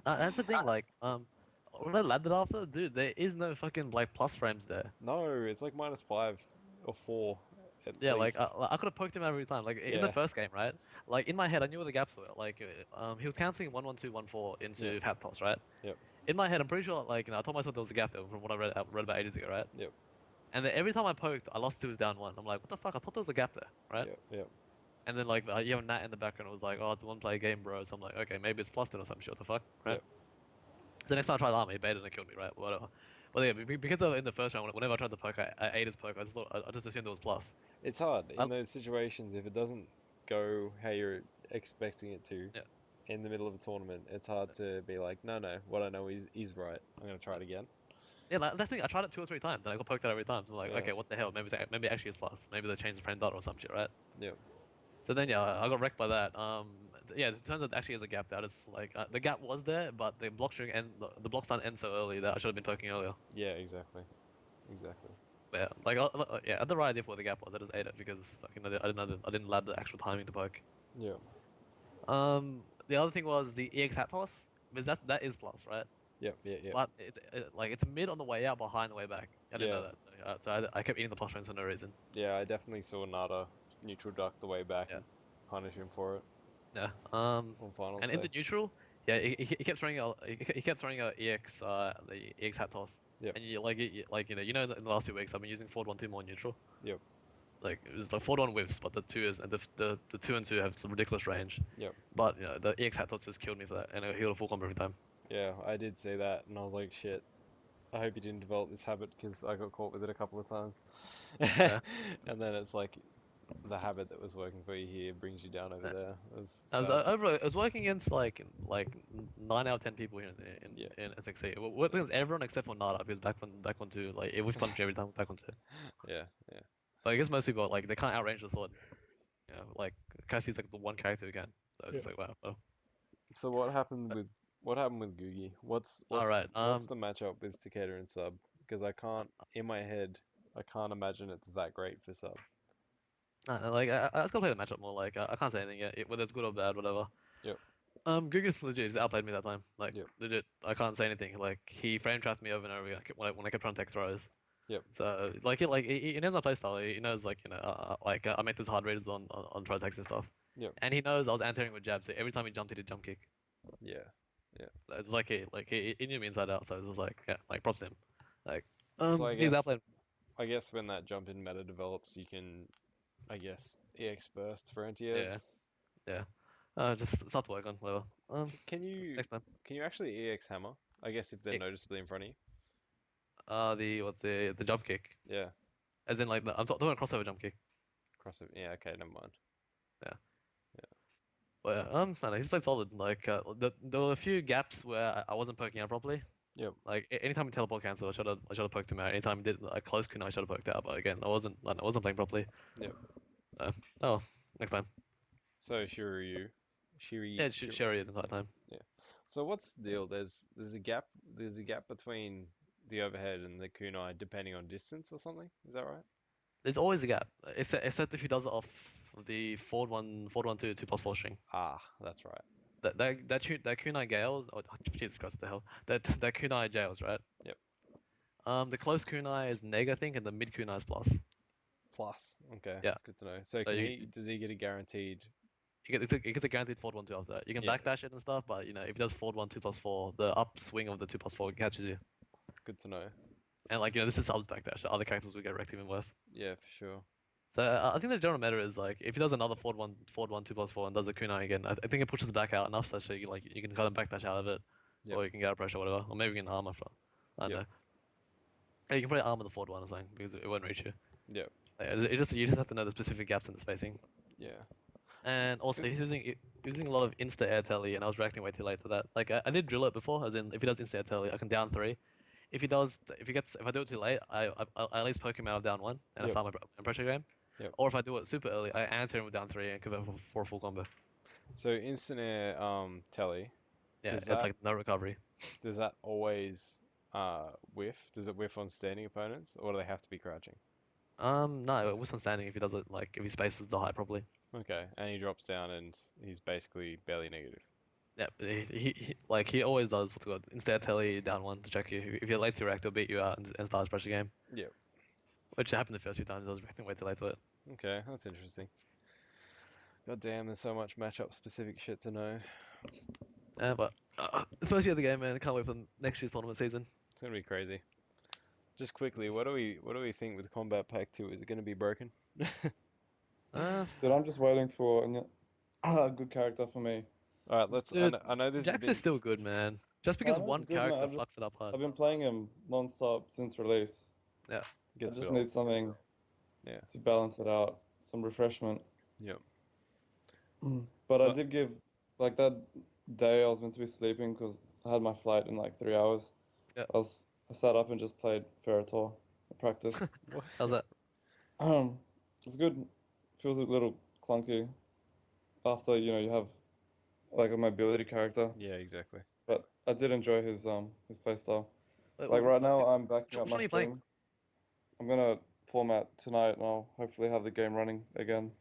That's the thing, like, when I landed after, dude, there is no fucking like plus frames there. No, it's like -5 or 4. At Yeah, least. I could have poked him every time. Like in the Yeah. first game, right? Like in my head, I knew where the gaps were. Like he was canceling 1-1-2, 1-4 into Yep. hat toss, right? Yep. In my head, I'm pretty sure, like, I told myself there was a gap there from what I read about ages ago, right? Yep. And then every time I poked, I lost to his down one. I'm like, what the fuck? I thought there was a gap there, right? Yep. Yep. And then like you have Nat in the background was like, oh, it's a one-play game, bro. So I'm like, okay, maybe it's plus 10 or some shit. What the fuck, right? Yep. So next time I tried armor, he baited and killed me, right? Whatever. But yeah, because of in the first round, whenever I tried to poke, I ate his poke. I just assumed it was plus. It's hard I, in those situations if it doesn't go how you're expecting it to yeah. in the middle of a tournament. It's hard to be like, no, no, what I know is right. I'm gonna try it again. Yeah, like, that's the thing. I tried it 2 or 3 times and I got poked out every time. So I'm like, Yeah. okay, what the hell? Maybe actually it's plus. Maybe they changed the frame dot or some shit, right? Yep. So then yeah, I got wrecked by that. Yeah, it turns out actually is a gap there. It's like the gap was there, but the block string and the blocks don't end so early that I should have been poking earlier. Yeah. Exactly. Exactly. But yeah, like yeah, I had the right idea for what the gap was. I just ate it because fucking I didn't lab the actual timing to poke. Yeah. The other thing was the EX hat toss, because that is plus, right? Yep. Yeah. Yeah. But like it's mid on the way out, behind the way back. I didn't know Yeah. that, so I kept eating the plus frames for no reason. Yeah. I definitely saw Nada neutral duck the way back Yeah. and punish him for it Yeah. on finals And day. in the neutral, yeah, he kept throwing he kept throwing a EX the EX hat toss. Yep. And you know in the last 2 weeks I've been using forward 1-2 more neutral. Yep. Like it's like forward 1 whiffs, but the 2 is and the 2 and 2 have some ridiculous range. Yep. But you know the EX hat toss just killed me for that, and it healed a full combo every time. Yeah. I did say that, and I was like, shit. I hope you didn't develop this habit because I got caught with it a couple of times. Yeah. And then it's like the habit that was working for you here brings you down over Yeah. there. It was I was, sad. I was working against like 9 out of 10 people here Yeah. in SXC. Working against everyone except for Nada because back one two like it was punished every time back one two. Yeah. Yeah. But I guess most people like they can't outrange the sword. You know, like Cassie's like the one character who can. So it's like wow. Well. So what happened with Googie? What's All right. what's the matchup with Takeda and sub? Because I can't in my head I can't imagine it's that great for sub. Like I just gotta play the matchup more. Like I can't say anything yet, whether it's good or bad, whatever. Yep. Gugus legit just outplayed me that time. Like Yep. legit, I can't say anything. Like he frame trapped me over and over again when I kept trying to take throws. Yep. So he knows my playstyle. He knows like I make those hard reads on try attacks and stuff. Yep. And he knows I was entering with jab, so every time he jumped, he did jump kick. Yeah. So it's like he knew me inside out. So it was like yeah, like props to him. Like So I he's guess outplayed. I guess when that jump in meta develops, you can I guess EX burst for NTS. Yeah. Just start to work on whatever. Can you Next time. EX hammer? I guess if they're E- noticeably in front of you. The jump kick. Yeah. As in, like, I'm talking about crossover jump kick. Crossover. Yeah. Okay. Never mind. But yeah, I don't know, he's played solid. Like, there were a few gaps where I wasn't poking out properly. Yep. Like, anytime he teleport cancelled, I should have poked him out. Anytime he did a close kunai, I should have poked out. But again, I wasn't playing properly. Yep. Oh, next time. So Shiryu. Yeah, Sherry the entire time. So what's the deal? There's a gap between the overhead and the kunai depending on distance or something. Is that right? There's always a gap, except if he does it off the forward 1-2 2+4 string. Ah, that's right. That kunai gales. Oh Jesus Christ, what the hell? That kunai jails, right? Yep. The close kunai is neg, I think, and the mid kunai is plus. Plus. Okay, Yeah. that's good to know. So So does he get a guaranteed? He gets a guaranteed forward 1-2 after that. You can Yeah. backdash it and stuff, but you know if he does forward 1 2+4, the upswing of the 2+4 catches you. Good to know. And like this is subs backdash. So other characters will get wrecked even worse. Yeah, for sure. So I think the general meta is like if he does another forward 1 2+4 and does the kunai again, I think it pushes back out enough so you can kind of backdash out of it, Yep. or you can get out of pressure or whatever, or maybe you can armor from. I don't Yep. know. Yeah, you can probably armor the forward one or something because it won't reach you. Yep. You just have to know the specific gaps in the spacing. Yeah. And also he's using a lot of insta air telly, and I was reacting way too late to that. Like I did drill it before, as in if he does insta air telly, I can down 3. If I do it too late, I at least poke him out of down 1 and I Yep. start my pressure game. Yep. Or if I do it super early, I answer him with down 3 and convert for a full combo. So instant air telly. Yeah, Does it's that- like no recovery. Does that always whiff? Does it whiff on standing opponents, or do they have to be crouching? No, it was on standing if he does it like if he spaces the height properly. Okay, and he drops down and he's basically barely negative. Yeah, he always does what's called instead telly down 1 to check you. If you're late to react, he'll beat you out and start his pressure game. Yep. Which happened the first few times. I was reacting way too late to it. Okay, that's interesting. God damn, there's so much matchup specific shit to know. Yeah, but first year of the game, man. I can't wait for next year's tournament season. It's gonna be crazy. Just quickly, what do we think with Combat Pack 2? Is it gonna be broken? Dude, I'm just waiting for a good character for me. All right, let's. Dude, I know this has Jax is been. still good, man. Just I because know it's one good, man. character fucks it up hard. I've been playing him non-stop since release. Yeah. I Gets a just bit need old. something Yeah. to balance it out, some refreshment. Yep. But I So did give, like that day I was meant to be sleeping because I had my flight in like 3 hours. Yeah. I sat up and just played Ferrotor practice. what? How's that? It's good. Feels a little clunky after you have like a mobility character, Yeah, exactly. but I did enjoy his playstyle. Wait, Like right now, I'm backing up which my one are you playing? Steam. I'm gonna format tonight, and I'll hopefully have the game running again.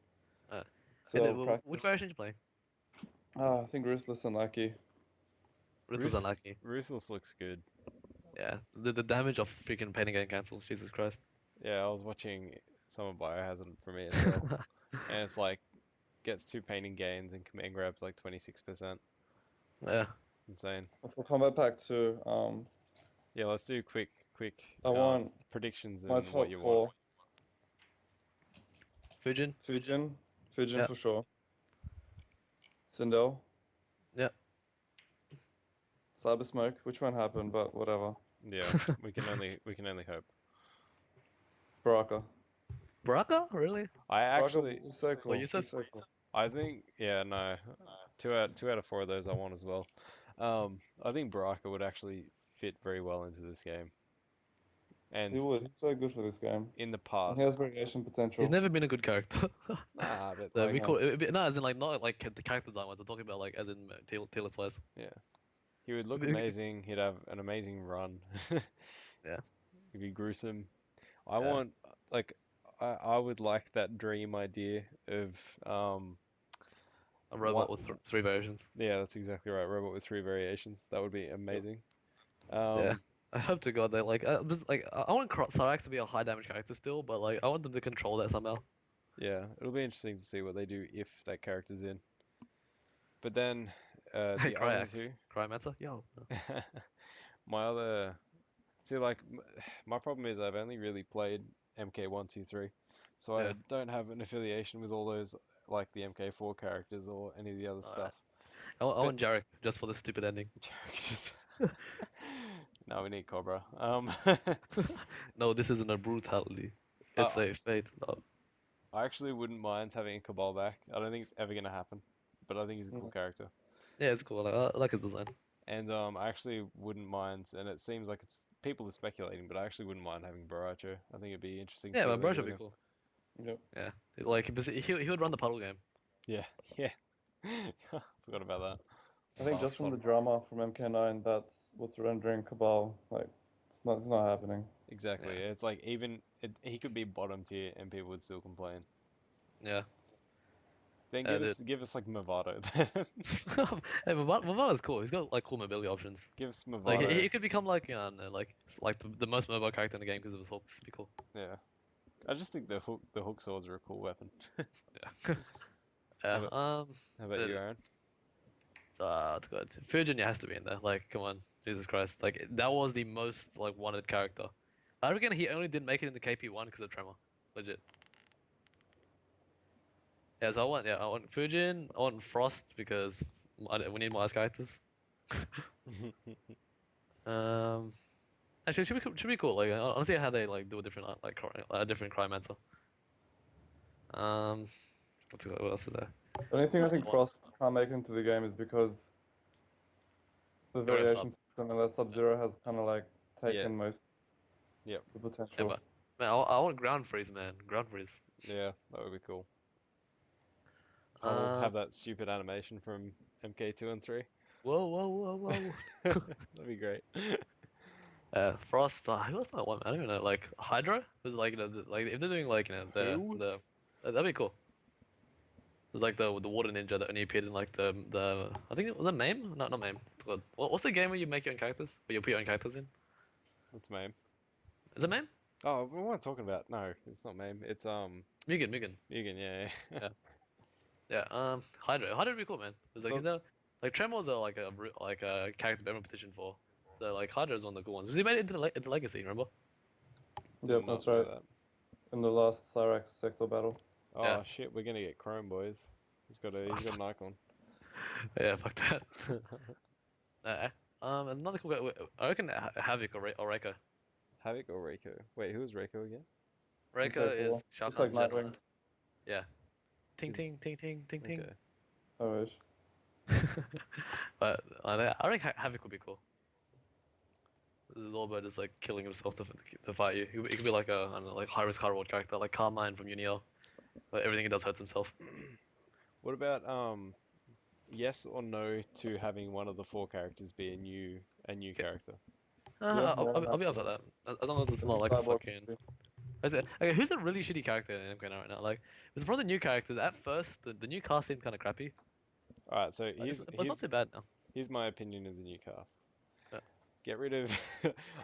Uh, So I'll which practice. version are you playing? I think Ruthless and Lucky. Ruthless unlucky. Ruthless looks good. Yeah. The damage of freaking painting getting cancels. Jesus Christ. Yeah, I was watching some of Biohazard for me as well, and it's like gets 2 painting gains and command grabs like 26%. Yeah. Insane. For Combat Pack 2, Yeah, let's do quick I want predictions my and what top you want. four. Fujin. Fujin Yeah. for sure. Sindel. Yeah. Cyber Smoke, which won't happen, but whatever. Yeah, we can only hope. Baraka. Baraka? Really? I Baraka actually is so cool. you said- He's so cool. I think yeah, no. Two out of four of those I want as well. I think Baraka would actually fit very well into this game. And He would. He's so good for this game. in the And he has past, variation potential. He's never been a good character. nah, but So like we call it, no, as in like not like the character design ones. I'm talking about like as in tailor's wise. yeah, he would look Maybe- amazing. He'd have an amazing run. Yeah. He'd be gruesome. I Yeah. want like I would like that dream idea of A robot What- with three versions. yeah, that's exactly right. Robot with 3 variations. That would be amazing. Yeah. I hope to God they like. I want Sarax to be a high damage character still, but like I want them to control that somehow. Yeah, it'll be interesting to see what they do if that character's in. But then the other Cryax. two, Cryomancer? Yo. my other, see, like my problem is I've only really played MK123, so Yeah. I don't have an affiliation with all those like the MK4 characters or any of the other stuff. I want Jarek just for the stupid ending. Just no, we need Cobra. No, this isn't a brutality. It's a fate. No. I actually wouldn't mind having a Cabal back. I don't think it's ever gonna happen, but I think he's a cool character. Yeah, it's cool. I like his design. And I actually wouldn't mind, and it seems like it's people are speculating, but I actually wouldn't mind having Baracho. I think it'd be interesting to Yeah, see but what they Broach do would be with him. cool. Yep. Yeah, like because he would run the puddle game. Yeah, yeah. Forgot about that. I think Oh, just from fun. the drama from MK9, that's what's rendering Cabal. Like, it's not happening. Exactly. Yeah. It's like he could be bottom tier and people would still complain. Yeah. Then give us like Movado. Hey, Mavana's cool. He's got like cool mobility options. Give us Like Movado. he could become like like the most mobile character in the game because of his hooks. It'd be cool. Yeah. I just think the hook swords are a cool weapon. Yeah. Yeah. How about you, Aaron? It's good. Virginia has to be in there. Like, come on, Jesus Christ! Like that was the most like wanted character. I reckon he only didn't make it into KP1 because of Tremor. Legit. Yeah, so I want Fujin, I want Frost because we need more ice characters. Actually, should be cool. Like, I want to see how they like do a different a different Cryomancer. What else is there? The only thing I What's think the one? Frost can't make into the game is because the Don't have variation system, unless Sub-Zero has kind of like taken Yeah. most Yep. the Yeah, potential. but man, I want Ground Freeze, man. Ground Freeze. Yeah, that would be cool. Uh, Have that stupid animation from MK2 and 3. whoa. That'd be great. Frost. Who else do I want? I don't even know. Like Hydra? Was like like if they're doing like Who? that'd be cool. Like the water ninja that only appeared in like the I think it was a MAME? No, not MAME. What's the game where you make your own characters? Where you put your own characters in? What's MAME? Is it MAME? Oh, what am I talking about? No, it's not MAME. It's Mugen. Mugen, yeah. Yeah. Yeah. Hydra would be cool, man. It's like, Does- you know, like Tremor's like a character everyone petitioned for. So like Hydra's one of the cool ones. He made it into into Legacy, remember? Did Yep, not that's know right. that. In the last Cyrax sector battle. Oh Yeah. shit, we're gonna get Chrome, boys. He's got an icon. Yeah, fuck that. Another cool guy. I reckon Havoc or Reiko. Havoc or Reiko? Wait, who was Reiko again? Reiko is MK4. Sharp It's like Knight General. Nightwing. Yeah. Ting Is- ting ting ting ting ting. Okay. I wish. But I reckon Havoc would be cool. This is all about just like killing himself to fight you. He could be like a I don't know, like high risk high reward character like Carmine from Unio. But everything he does hurts himself. What about yes or no to having one of the four characters be a new character? Yeah, I'll be up for that. As long as it's not like a fucking. Okay, who's a really shitty character in MK right now? Like, it's probably the new characters. At first, the new cast seemed kind of crappy. Alright, so But it's not too bad now. here's my opinion of the new cast. Yeah. Get rid of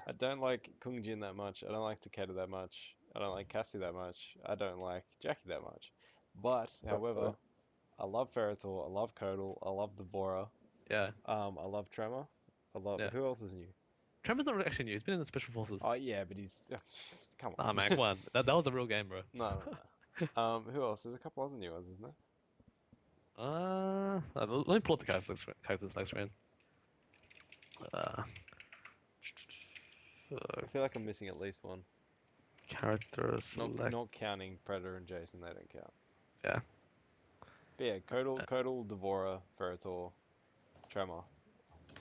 I don't like Kung Jin that much. I don't like Takeda that much. I don't like Cassie that much. I don't like Jackie that much. But however, I love Ferritor, I love Kodal, I love Devora, Yeah. I love Tremor. I love Yeah. who else is new? Tremor's not actually new. He's been in the special forces. Oh yeah, but he's come on. Ah man, come on. That was a real game, bro. No, who else? There's a couple other new ones, isn't there? Let me pull up the characters next screen. I feel like I'm missing at least one. Characters. Not counting Predator and Jason, they don't count. Yeah. But yeah, Kodal, Devora, Ferritor, Tremor.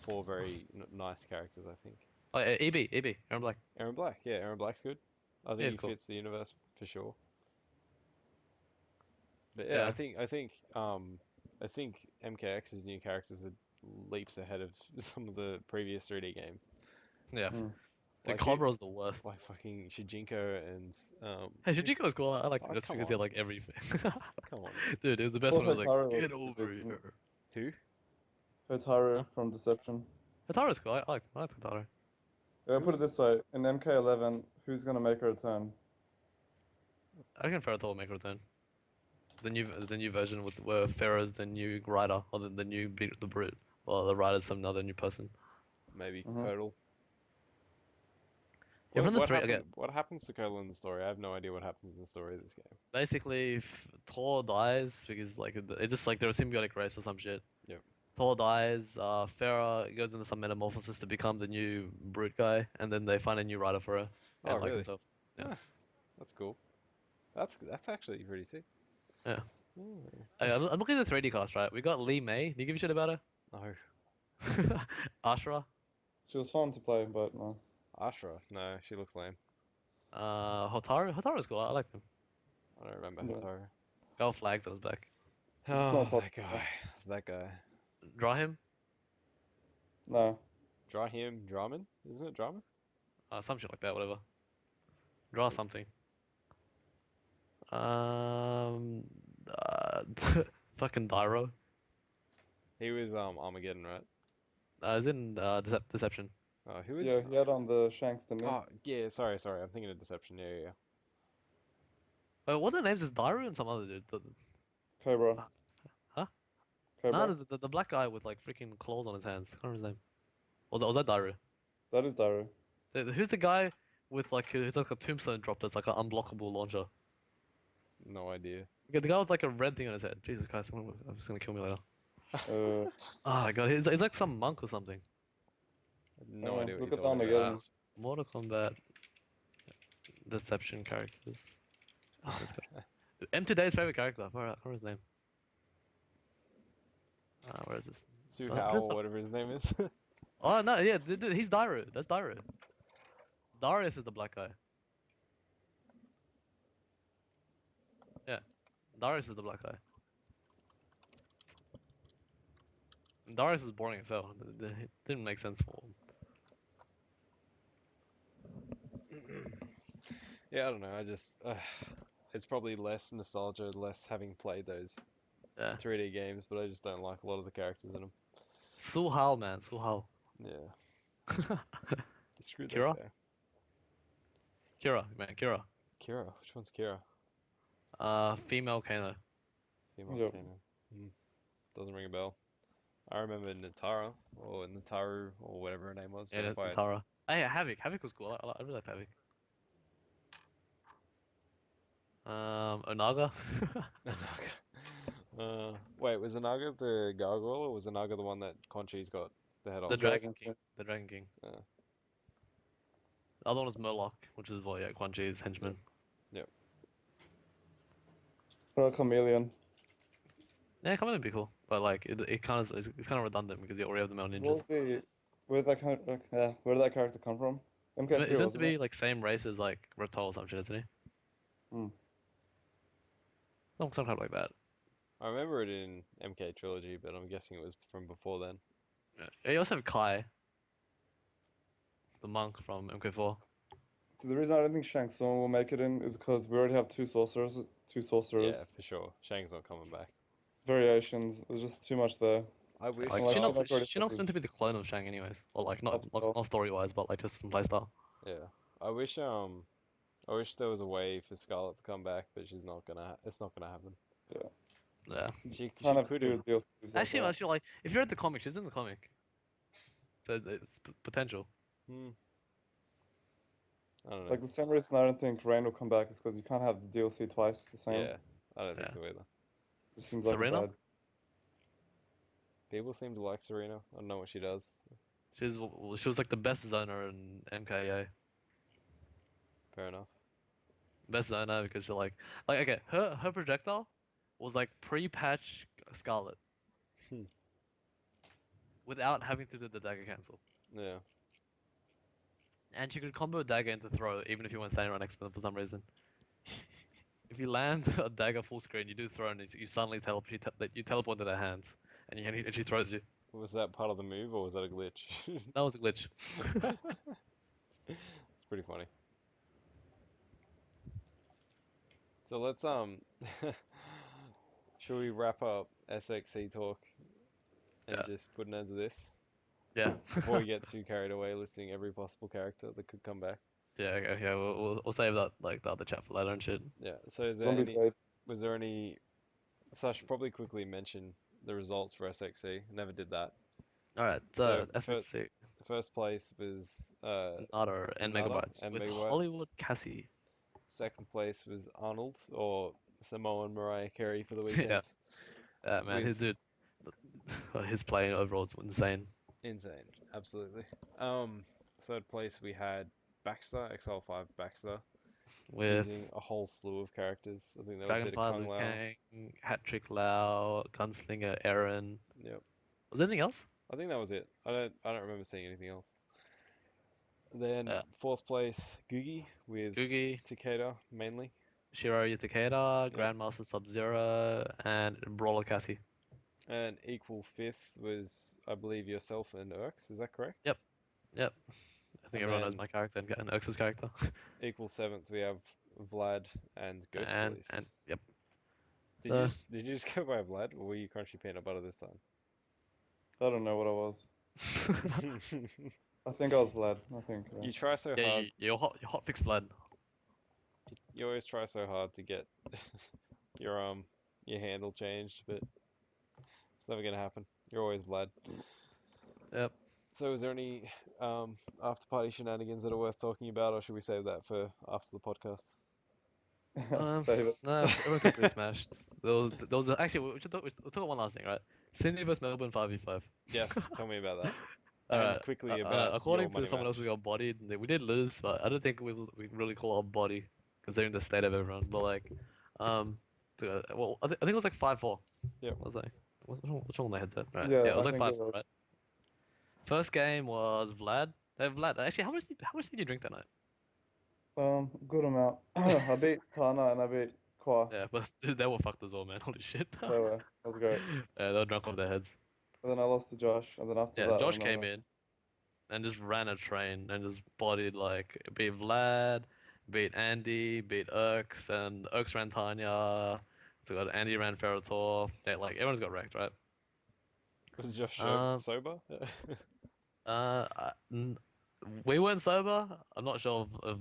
Four very nice characters, I think. Oh, yeah, EB, Aaron Black. Aaron Black, yeah, Aaron Black's good. I Yeah, think he's he cool. fits the universe for sure. But yeah, Yeah. I think MKX's new characters are leaps ahead of some of the previous 3D games. Yeah. Mm. The Like Cobra's the worst. like fucking Shijinko and Hey, Shujiko was cool. I like him Oh, just come because he had on. like everything. come on. Dude, it was the best Well, one. I was Hotaru like, was get over decent. here. Who? Hotaru Huh? from Deception. Hataru's cool. I like Hataru. Yeah, put it this way. In MK11, who's gonna make a return? I reckon Ferrotor will make a return. The new version with where Pharaoh's the new rider or the new the brute or the rider's some other new person. Maybe Mhm. Kodal. Yeah, from the What three, okay. what happens to Kodal in the story? I have no idea what happens in the story of this game. Basically, Thor dies because like it's just like they're a symbiotic race or some shit. Yep. Thor dies. Pharaoh goes into some metamorphosis to become the new brute guy, and then they find a new rider for her. Oh, And like really? himself. Yeah. Ah, that's cool. That's actually pretty sick. Yeah. Hmm. I'm looking at the 3D cast, right? We got Lee May. Do you give a shit about her? No. Ashra. She was fun to play, but no. Ashra. No, she looks lame. Hotaru. Hotaru's cool. I like him. I don't remember Yeah. Hotaru. Gal Flags on his back. Oh, not that possible. guy. That guy. Draw him. No. Draman? Isn't it Draman? Some shit like that. Whatever. Draw something. Fucking Dyro. He was Armageddon, right? Is in Deception. Oh, who is? Yeah, he had on the Shanks, didn't he? Oh, yeah. Sorry. I'm thinking of Deception. Yeah. What are the names? Is Dyro and some other dude? Cobra. Huh? Cobra. No, the black guy with like freaking claws on his hands. I can't remember his name. Was that Dyro? That is Daru. Who's the guy with like who's like a tombstone drop that's like an unblockable launcher? No idea. The guy with like a red thing on his head. Jesus Christ, I'm just gonna kill me later. Uh, Oh my god, he's like some monk or something. No idea what look you're at talking Armageddon. about. Mortal Kombat Deception characters. Oh, let's go. M today's favorite character. Where is his name? Where is this? Su Oh, Hao there's or some- whatever his name is. Oh no, yeah, dude, he's Daru. That's Daru. Darius is the black guy. Yeah, Darius is the black guy. And Darius is boring as hell. It didn't make sense for him. Yeah, I don't know. I just it's probably less nostalgia, less having played those Yeah. 3D games, but I just don't like a lot of the characters in them. Su Hao, man, Su Hao. Yeah. Screw Kira? that guy. Kira, man, Kira. Kira. Which one's Kira? Female Kano. Female Yep. Kano. Doesn't ring a bell. I remember Natara or Nataru or whatever her name was. Yeah, Got fired. Tara. Hey, Havoc. Havoc was cool. I really liked Havoc. Onaga. Onaga. Wait, was Onaga the gargoyle or was Onaga the one that Conchi's got the head The off? Dragon King. The Dragon King. Yeah. The other one was Murloc, which is what, yeah, Quan Chi's henchman. Yep. Or a chameleon. Yeah, come on, it'd be cool. But like, it's kind of redundant because you already have the male What ninjas. was the where did that character come from? He's MK3 meant to wasn't be it? like same race as like Reptile or some shit, isn't he? Hmm. Some kind of like that. I remember it in MK Trilogy, but I'm guessing it was from before then. Yeah. You also have Kai, the monk from MK4. So the reason I don't think Shang Tsung will make it in is because we already have two sorcerers. Yeah, for sure. Shang's not coming back. Variations. There's just too much there. I wish. Like Like, Shinnok's, Shinnok already Shinnok's meant to be possesses- the clone of Shang, anyways, or like not That's all. not story wise, but like just some playstyle. Yeah, I wish. I wish there was a way for Scarlet to come back, but she's not gonna. It's not gonna happen. Yeah. She Kind of could do have. DLCs like Actually, that. like if you're at the comic, she's in the comic, so it's potential. I don't know. Like the same reason I don't think Rain will come back is because you can't have the DLC twice the same. Yeah, I don't think Yeah. so either. It seems like a Serena? bad. People seem to like Serena. I don't know what she does. She was like the best zoner in MKA. Fair enough. Best zoner because she like okay, her projectile was like pre-patch Scarlet Hmm. without having to do the dagger cancel. Yeah. And she could combo a dagger into throw even if you weren't standing right next to them for some reason. If you land a dagger full screen, you do throw and you suddenly you teleport to their hands and she throws you. Was that part of the move or was that a glitch? That was a glitch. It's pretty funny. So let's should we wrap up SXC talk and Yeah. just put an end to this Yeah. before we get too carried away listing every possible character that could come back? Yeah. Okay. Yeah. We'll save that like the other chat for later and shit. Yeah. So is there Zombie any? Blade. Was there any? So I should probably quickly mention the results for SXC. Never did that. All right. So SXC. First place was Nada and Nada Megabytes and with Megabytes. Hollywood Cassie. Second place was Arnold or Samoan Mariah Carey for the weekend. Man, his With- dude, his play overall is insane. Insane, absolutely. Third place we had Baxter, XL5 Baxter, With using a whole slew of characters. I think there was a bit of Dragonfire, Kung Liu Lao. Kang, Hat Trick Lao, Gunslinger, Aaron. Yep. Was there anything else? I think that was it. I don't remember seeing anything else. Then Yeah. fourth place, Googie with Googie, Takeda mainly. Shiro Takeda, Yep. Grandmaster Sub-Zero, and Brawler Cassie. And equal fifth was, I believe, yourself and Urx. Is that correct? Yep. Yep. I think And everyone knows then- my character and Urx's character. Equal seventh, we have Vlad and Ghost and Police. yep. Did you just go by Vlad, or were you Crunchy Peanut Butter this time? I don't know what I was. I think I was Vlad. I think. Yeah. You try so Yeah, hard. you're hot fix Vlad. You always try so hard to get your handle changed, but it's never gonna happen. You're always Vlad. Yep. So is there any after party shenanigans that are worth talking about, or should we save that for after the podcast? Save it. No, everyone's got pretty smashed. Actually, we talk about one last thing, right? Sydney vs Melbourne 5v5. Yes, tell me about that. And Alright, quickly about according your money to someone else, match. we got bodied. We did lose, but I don't think we really call our body considering the state of everyone. But like, well, I think it was like 5-4. Yep. What was like, what's wrong with my headset? Right. Yeah, it was I like think 5-4, right? First game was Vlad. Hey, Vlad, actually, how much did you drink that night? Good amount. I beat Tana and I beat Kwa. Yeah, but dude, they were fucked as well, man. Holy shit. They were. That was great. Yeah, they were drunk off their heads. And then I lost to Josh, and then after Yeah, that, Josh came in and just ran a train and just bodied like beat Vlad, beat Andy, beat Urx, and Urx ran Tanya. So got Andy ran Ferrotor. Yeah, like everyone's got wrecked, right? Was Josh Um, sober? We weren't sober. I'm not sure if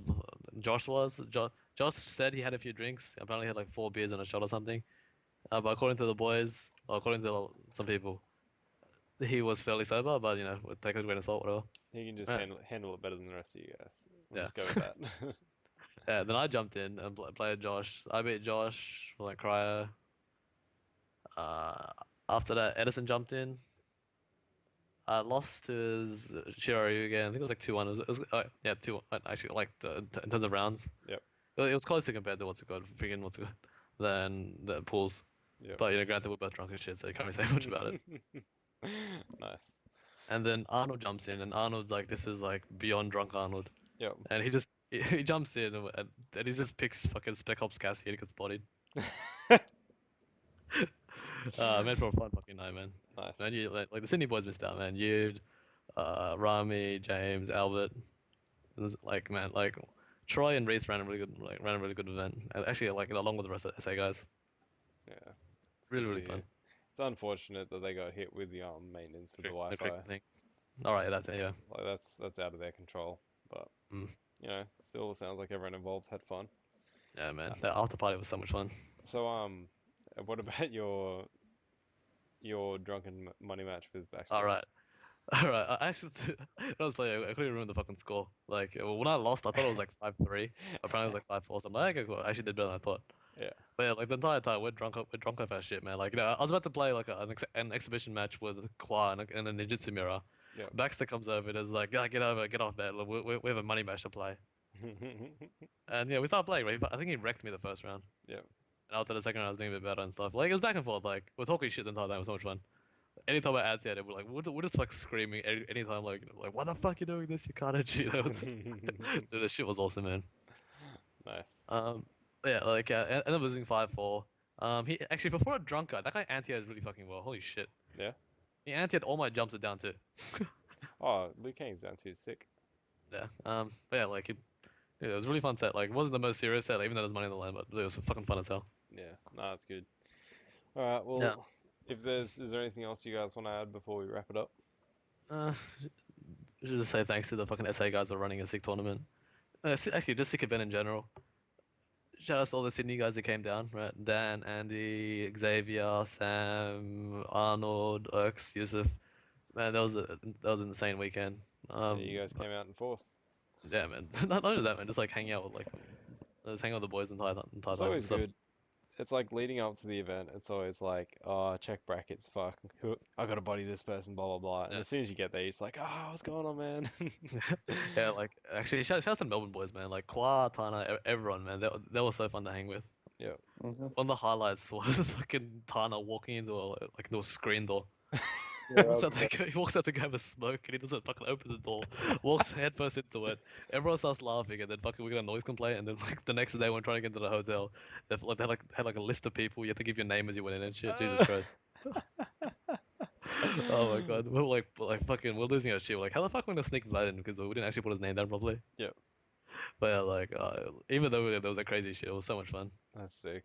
Josh was. Josh Josh said he had a few drinks. Apparently, he had like 4 beers and a shot or something. But according to the boys, or according to some people, he was fairly sober. But with take it with a grain of salt, whatever. He can just Yeah. handle it better than the rest of you guys. We'll Yeah. just go with that. Yeah. Then I jumped in and played Josh. I beat Josh for like cryo. After that, Edison jumped in. I lost to his Shiryu again. I think it was like 2-1. Yeah, 2-1. Actually, like in terms of rounds. Yep. It was closer compared to what's it called, freaking what's it called, than the pools. Yep. But granted, we're both drunk as shit, so you can't really say much about it. Nice. And then Arnold jumps in, and Arnold's like, this is like beyond drunk Arnold. Yep. And he jumps in, and he just picks fucking Spec Ops Cassie, and he gets bodied. Man, for a fun fucking night, man. Nice. Man, you like the Sydney boys missed out, man. You, Rami, James, Albert. It was like, man, like Troy and Reese ran a really good event. And actually, like along with the rest of the SA guys. Yeah. It's Really, good to really fun. hear. It's unfortunate that they got hit with the maintenance with the The Wi-Fi. cricket thing. All right, that's it. Yeah. Like that's out of their control. But still sounds like everyone involved had fun. Yeah, man. That after party was so much fun. So what about your drunken money match with Baxter? All right. I actually, I was like, I couldn't remember the fucking score. Like, when I lost, I thought it was like 5-3. Apparently, it was like 5-4. So I'm like, okay, cool. I actually did better than I thought. Yeah. But yeah, like the entire time, we're drunk off our shit, man. Like, I was about to play like an exhibition match with Kwa and a Ninjutsu mirror. Yeah. Baxter comes over and is like, yeah, get off that. Like, we have a money match to play. And yeah, we started playing, right? I think he wrecked me the first round. Yeah. And after the second round, I was doing a bit better and stuff. Like, it was back and forth. Like, we're talking shit the entire time. It was so much fun. Anytime I add that, we're just like screaming anytime, like, why the fuck you doing this? You can't cheat. Dude, the shit was awesome, man. Nice. Yeah, like, ended up losing 5-4. He actually, before a drunk guy, that guy anti-ed really fucking well. Holy shit. Yeah. He anti-ed all my jumps are down too. Oh, Liu Kang's down too, sick. Yeah. But yeah, like, it was a really fun set. Like, it wasn't the most serious set, like, even though there's money on the line, but it was fucking fun as hell. Yeah. Nah, that's good. All right. Well, Yeah. is there anything else you guys want to add before we wrap it up? I should just say thanks to the fucking SA guys for running a sick tournament. Actually, just sick event in general. Shout out to all the Sydney guys that came down, right? Dan, Andy, Xavier, Sam, Arnold, Urx, Yusuf. Man, that was an insane weekend. Yeah, you guys came out in force. Yeah, man. Not only that, man. Just like hang out with just hang out with the boys entire It's time always and stuff. good. It's like leading up to the event. It's always like, oh, check brackets. Fuck, I gotta body this person. Blah blah blah. And Yeah. as soon as you get there, you're just like, oh, what's going on, man? Yeah, like actually, shout out to Melbourne boys, man. Like Kwa, Tana, everyone, man. They were so fun to hang with. Yeah. Mm-hmm. One of the highlights was fucking Tana walking into a screen door. Yeah, He walks out to go have a smoke and he doesn't fucking open the door. Walks headfirst into it. Everyone starts laughing and then fucking we get a noise complaint and then like the next day when trying to get into the hotel, they had like a list of people. You have to give your name as you went in and shit. Jesus Christ. Oh my god. We're like fucking we're losing our shit. We're like, how the fuck are we gonna sneak Vlad in because we didn't actually put his name down properly. Yep. But yeah, like even though there was that crazy shit, it was so much fun. That's sick.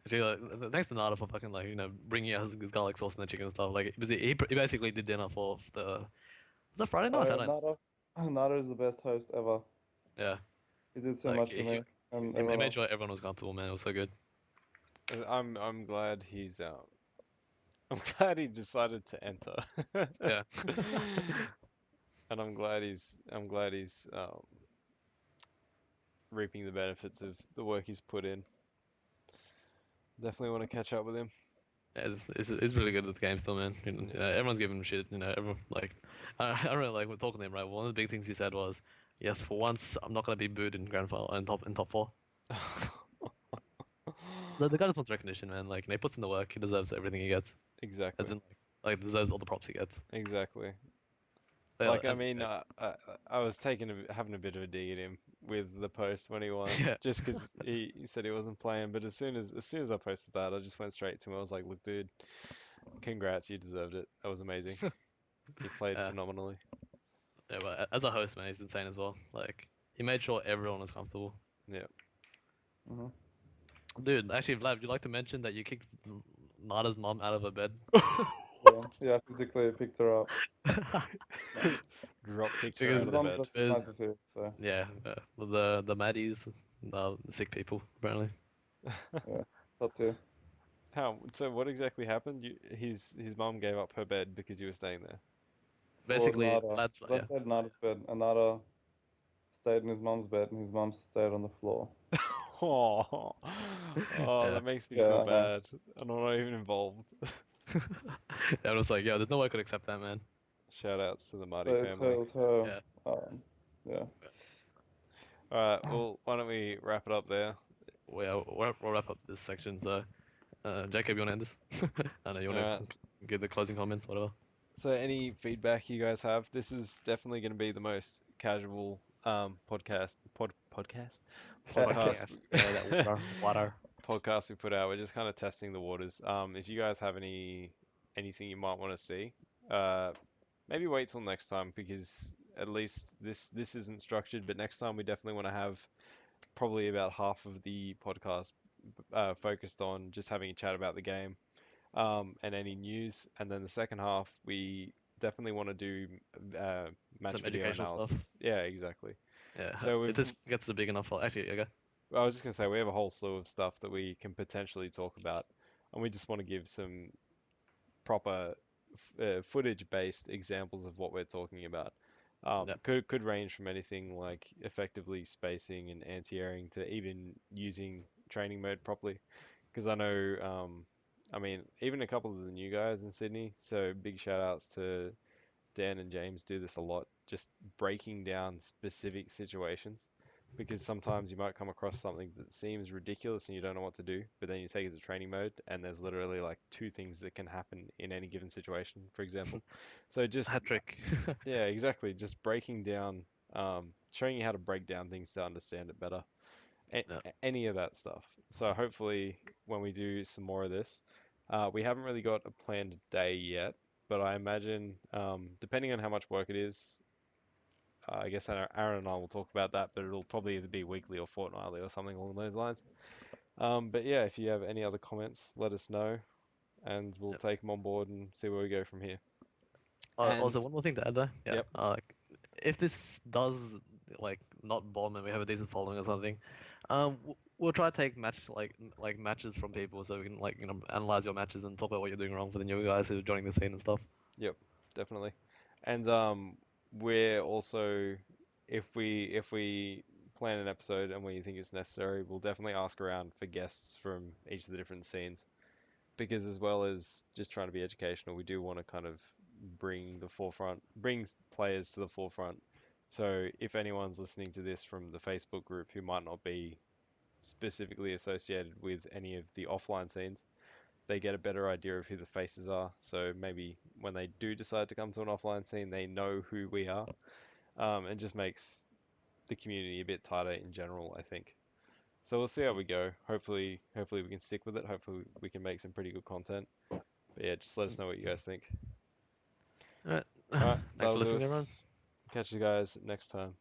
Actually, like, thanks to Nada for fucking bringing out his garlic sauce and the chicken and stuff. Like he basically did dinner for the was that Friday night? or Saturday night? Nada is the best host ever. Yeah. He did so Like, much for me. And He everyone made else. sure everyone was comfortable, man. It was so good. I'm glad he's I'm glad he decided to enter. Yeah. And I'm glad he's reaping the benefits of the work he's put in. Definitely want to catch up with him. Yeah, it's really good at the game still, man. Everyone's giving him shit. Everyone I really like we're talking to him, right? One of the big things he said was, "Yes, for once I'm not gonna be booed in grand final and top four." The guy just wants recognition, man. Like, he puts in the work. He deserves everything he gets. Exactly. As in, deserves all the props he gets. Exactly. But, Like, I mean, I was having a bit of a dig at him with the post when he won, Yeah. just because he said he wasn't playing. But as soon as I posted that, I just went straight to him. I was like, "Look, dude, congrats, you deserved it. That was amazing. You played Yeah. phenomenally." Yeah, but as a host, man, he's insane as well. Like, he made sure everyone was comfortable. Yeah. Mhm. Dude, actually, Vlad, would you like to mention that you kicked Nada's mom out of her bed? Yeah, physically I picked her up. Drop kicked her Because out His of the mom's bed. just as Is- nice as he is, so yeah, the Maddies, the sick people apparently. yeah, top tier. How? So what exactly happened? His mum gave up her bed because you were staying there. For Basically, Nada, Vlad's 'cause I stayed in Nada's bed, and Nada stayed in his mom's bed, and his mom stayed on the floor. Oh, oh, yeah. that makes me feel Yeah, I know. bad. And I'm not even involved. I was like, yeah, there's no way I could accept that, man. Shout outs to the Marty So it's her, family. it was her. Yeah. Yeah. All right, well, why don't we wrap it up there? We'll wrap up this section. So, Jacob, you want to end this? I know you All want right. to give the closing comments, whatever. So, any feedback you guys have? This is definitely going to be the most casual podcast podcast Podcast. Yeah, that water. podcast we put out. We're just kind of testing the waters. If you guys have anything you might want to see, uh, maybe wait till next time because at least this isn't structured. But next time we definitely want to have probably about half of the podcast focused on just having a chat about the game and any news, and then the second half we definitely want to do match Some video educational stuff. analysis. Yeah, exactly. Yeah, So it we've just gets the big enough. Actually, okay. I was just gonna say we have a whole slew of stuff that we can potentially talk about, and we just want to give some proper footage-based examples of what we're talking about. Yeah. Could range from anything like effectively spacing and anti-airing to even using training mode properly. Because I know, I mean, even a couple of the new guys in Sydney. So big shout outs to Dan and James do this a lot, just breaking down specific situations. Because sometimes you might come across something that seems ridiculous and you don't know what to do, but then you take it to training mode and there's literally like two things that can happen in any given situation, for example. So just, Hat trick. yeah, exactly. Just breaking down, showing you how to break down things to understand it better. Yeah. Any of that stuff. So hopefully when we do some more of this, we haven't really got a planned day yet, but I imagine, depending on how much work it is, I guess Aaron and I will talk about that, but it'll probably either be weekly or fortnightly or something along those lines. But yeah, if you have any other comments, let us know, and we'll Yep. take them on board and see where we go from here. And Also, one more thing to add there. Yeah. yep, If this does like not bomb and we have a decent following or something, we'll try to take matches from people so we can analyze your matches and talk about what you're doing wrong for the new guys who are joining the scene and stuff. yep, definitely. And we're also if we plan an episode and we think it's necessary, we'll definitely ask around for guests from each of the different scenes. Because as well as just trying to be educational, we do want to kind of bring players to the forefront. So if anyone's listening to this from the Facebook group who might not be specifically associated with any of the offline scenes, they get a better idea of who the faces are. So maybe when they do decide to come to an offline scene, they know who we are, and just makes the community a bit tighter in general, I think. So we'll see how we go. Hopefully we can stick with it. Hopefully we can make some pretty good content. But yeah, just let us know what you guys think. All right. All right, Thanks that'll for do listening, everyone. us. Catch you guys next time.